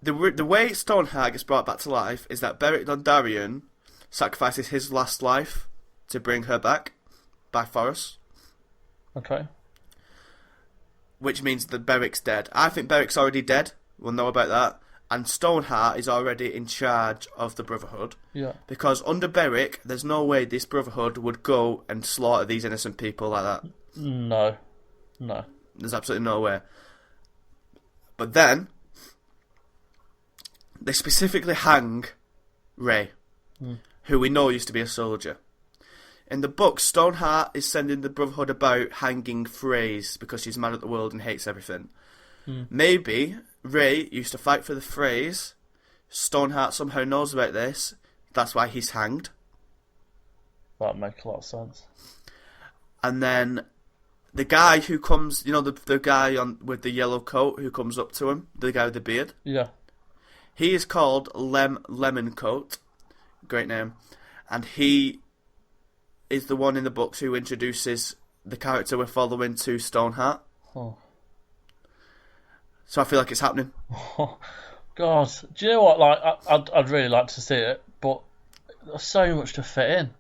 The way Stoneheart gets brought back to life is that Beric Dondarrion sacrifices his last life to bring her back by Forrest. Okay. Which means that Beric's dead. I think Beric's already dead. We'll know about that. And Stoneheart is already in charge of the Brotherhood. Yeah. Because under Beric, there's no way this Brotherhood would go and slaughter these innocent people like that. No. There's absolutely no way. But then they specifically hang Ray, who we know used to be a soldier. In the book, Stoneheart is sending the Brotherhood about hanging Freys because she's mad at the world and hates everything. Maybe Ray used to fight for the Freys. Stoneheart somehow knows about this. That's why he's hanged. That makes a lot of sense. And then the guy who comes, the guy with the yellow coat who comes up to him, the guy with the beard. Yeah. He is called Lemoncoat. Great name. And he is the one in the books who introduces the character we're following to Stoneheart. Oh. So I feel like it's happening. Oh, God. Do you know what? Like, I'd really like to see it, but there's so much to fit in.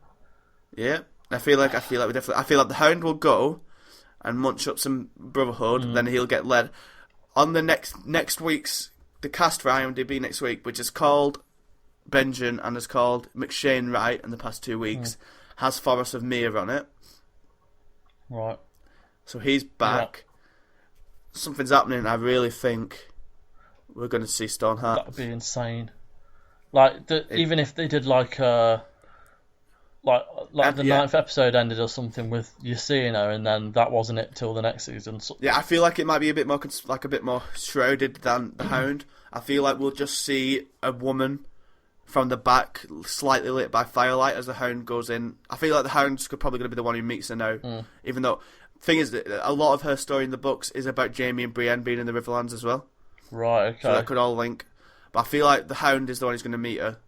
Yeah. I feel like the Hound will go and munch up some Brotherhood, then he'll get led. On the next week's, the cast for IMDb next week, which is called Benjen and is called McShane Wright in the past 2 weeks, has Forrest of Mere on it. Right. So he's back. Yeah. Something's happening. I really think we're going to see Stoneheart. That would be insane. Like, even if they did like the ninth episode ended or something with you seeing her, and then that wasn't it till the next season. So, yeah, I feel like it might be a bit more shrouded than the Hound. I feel like we'll just see a woman from the back, slightly lit by firelight as the Hound goes in. I feel like the Hound's probably going to be the one who meets her now, even though thing is that a lot of her story in the books is about Jaime and Brienne being in the Riverlands as well. Right. Okay. So that could all link. But I feel like the Hound is the one who's going to meet her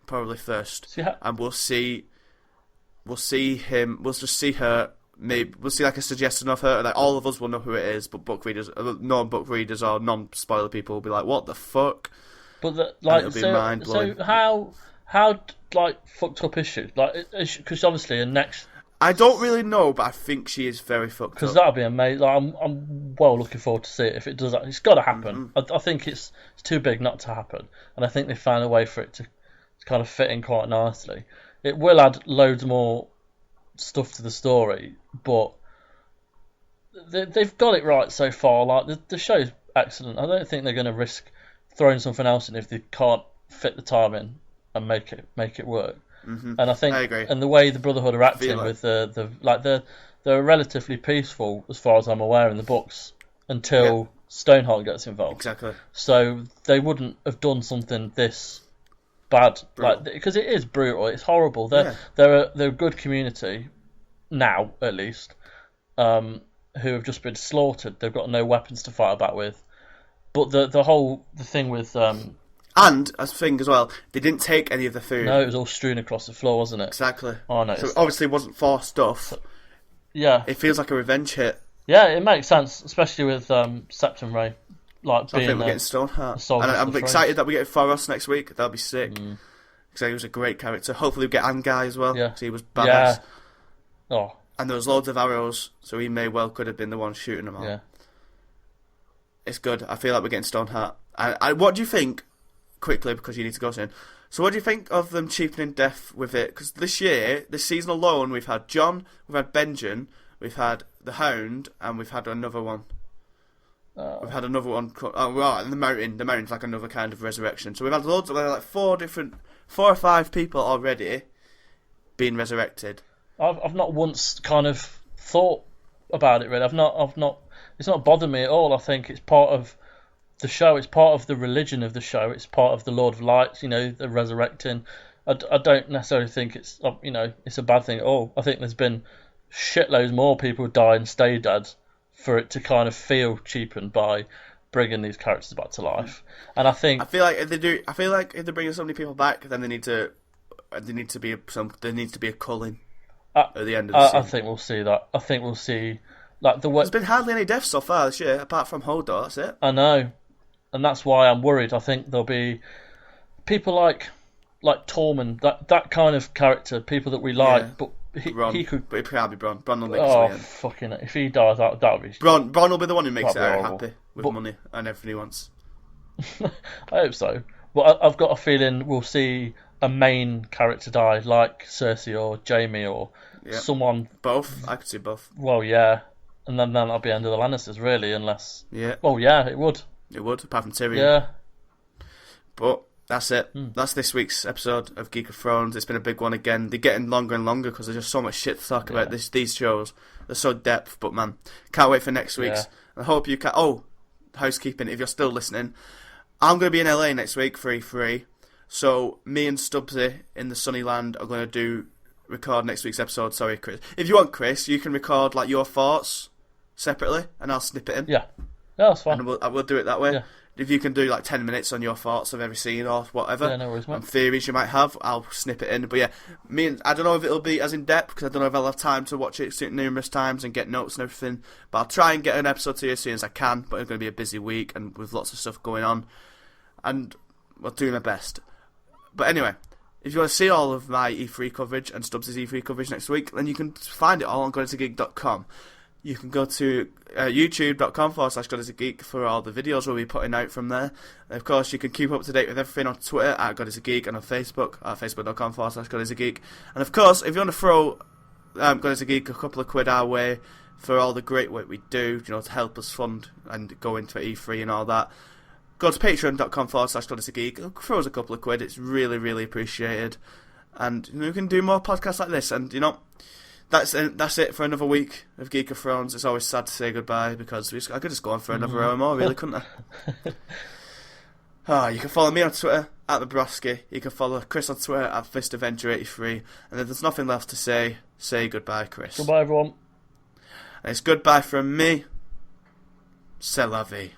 probably first, and we'll see him. We'll just see her. Maybe we'll see like a suggestion of her. Like all of us will know who it is, but non-book readers or non-spoiler people will be like, "What the fuck?" But it'll be mind-blowing. So how like fucked up is she? Like, because obviously in next. I don't really know, but I think she is very fucked up. Because that'll be amazing. Like, I'm well looking forward to see it if it does. It's got to happen. I think it's too big not to happen, and I think they found a way for it to kind of fit in quite nicely. It will add loads more stuff to the story, but they've got it right so far. Like the show's excellent. I don't think they're going to risk throwing something else in if they can't fit the time in and make it work. And I think, I agree. And the way the Brotherhood are acting with they're relatively peaceful as far as I'm aware in the books until Stoneheart gets involved. Exactly. So they wouldn't have done something this bad, because it is brutal. It's horrible. They're a good community now, at least, who have just been slaughtered. They've got no weapons to fight back with. But the thing with and as thing as well, they didn't take any of the food. No, it was all strewn across the floor, wasn't it? Exactly. Oh no. So it obviously wasn't for stuff. Yeah. It feels like a revenge hit. Yeah, it makes sense, especially with Septum Ray. Like so I think we're getting Stoneheart. And I'm excited that we get Forrest next week. That'll be sick. Because he was a great character. Hopefully we get Anguy as well. Yeah. He was badass. Yeah. Oh. And there was loads of arrows, so he could have been the one shooting them all. Yeah. It's good. I feel like we're getting Stoneheart. And what do you think, quickly, because you need to go soon, so what do you think of them cheapening death with it? Because this season alone, we've had John, we've had Benjen, we've had the Hound, and we've had another one. We've had another one. And the Mountain. The Mountain's like another kind of resurrection. So we've had loads of like 4 or 5 people already being resurrected. I've not once kind of thought about it really. I've not. It's not bothered me at all. I think it's part of the show. It's part of the religion of the show. It's part of the Lord of Lights. The resurrecting. I don't necessarily think it's it's a bad thing at all. I think there's been shitloads more people die and stay dead for it to kind of feel cheapened by bringing these characters back to life. And I feel like if they're bringing so many people back, then there needs to be a culling at the end of the season. I think we'll see that. I think we'll see there's been hardly any deaths so far this year, apart from Hodor. That's it. I know, and that's why I'm worried. I think there'll be people like Tormund, that kind of character, people that we like, but he could. But it probably Bronn. Bronn will make his way in. Fucking! If he dies, that'll be. Bronn will be the one who makes it out happy with money and everything he wants. I hope so. But I've got a feeling we'll see a main character die, like Cersei or Jaime or someone. Both. I could see both. Well, yeah. And then that'll be end of the Lannisters, really, unless... Yeah. Well, yeah, it would. It would, apart from Tyrion. Yeah. But that's it. That's this week's episode of Geek of Thrones. It's been a big one again. They're getting longer and longer because there's just so much shit to talk about. These shows, they're so depth. But man, can't wait for next week's. I hope you can. Oh, housekeeping. If you're still listening, I'm going to be in LA next week for E3. So me and Stubbsy in the sunny land are going to record next week's episode. Sorry, Chris. If you want, Chris, you can record like your thoughts separately, and I'll snip it in. Yeah, that's fine. And we'll do it that way. Yeah. If you can do like 10 minutes on your thoughts of every scene or whatever, yeah, no worries, mate. and theories you might have, I'll snip it in. But yeah, I don't know if it'll be as in depth because I don't know if I'll have time to watch it numerous times and get notes and everything. But I'll try and get an episode to you as soon as I can. But it's going to be a busy week and with lots of stuff going on, and I'll do my best. But anyway, if you want to see all of my E3 coverage and Stubbs' E3 coverage next week, then you can find it all on GodisaGeek.com. You can go to youtube.com/GodisaGeek for all the videos we'll be putting out from there. And of course, you can keep up to date with everything on Twitter at GodisaGeek and on Facebook at facebook.com/GodisaGeek. And of course, if you want to throw GodisaGeek a couple of quid our way for all the great work we do, to help us fund and go into E3 and all that, go to patreon.com/GodisaGeek. Throw us a couple of quid. It's really, really appreciated. And we can do more podcasts like this. And, that's it for another week of Geek of Thrones. It's always sad to say goodbye because I could just go on for another hour more, really, couldn't I? You can follow me on Twitter at TheBrosky. You can follow Chris on Twitter at FistAvenger83. And if there's nothing left to say goodbye, Chris. Goodbye, everyone. And it's goodbye from me. C'est la vie.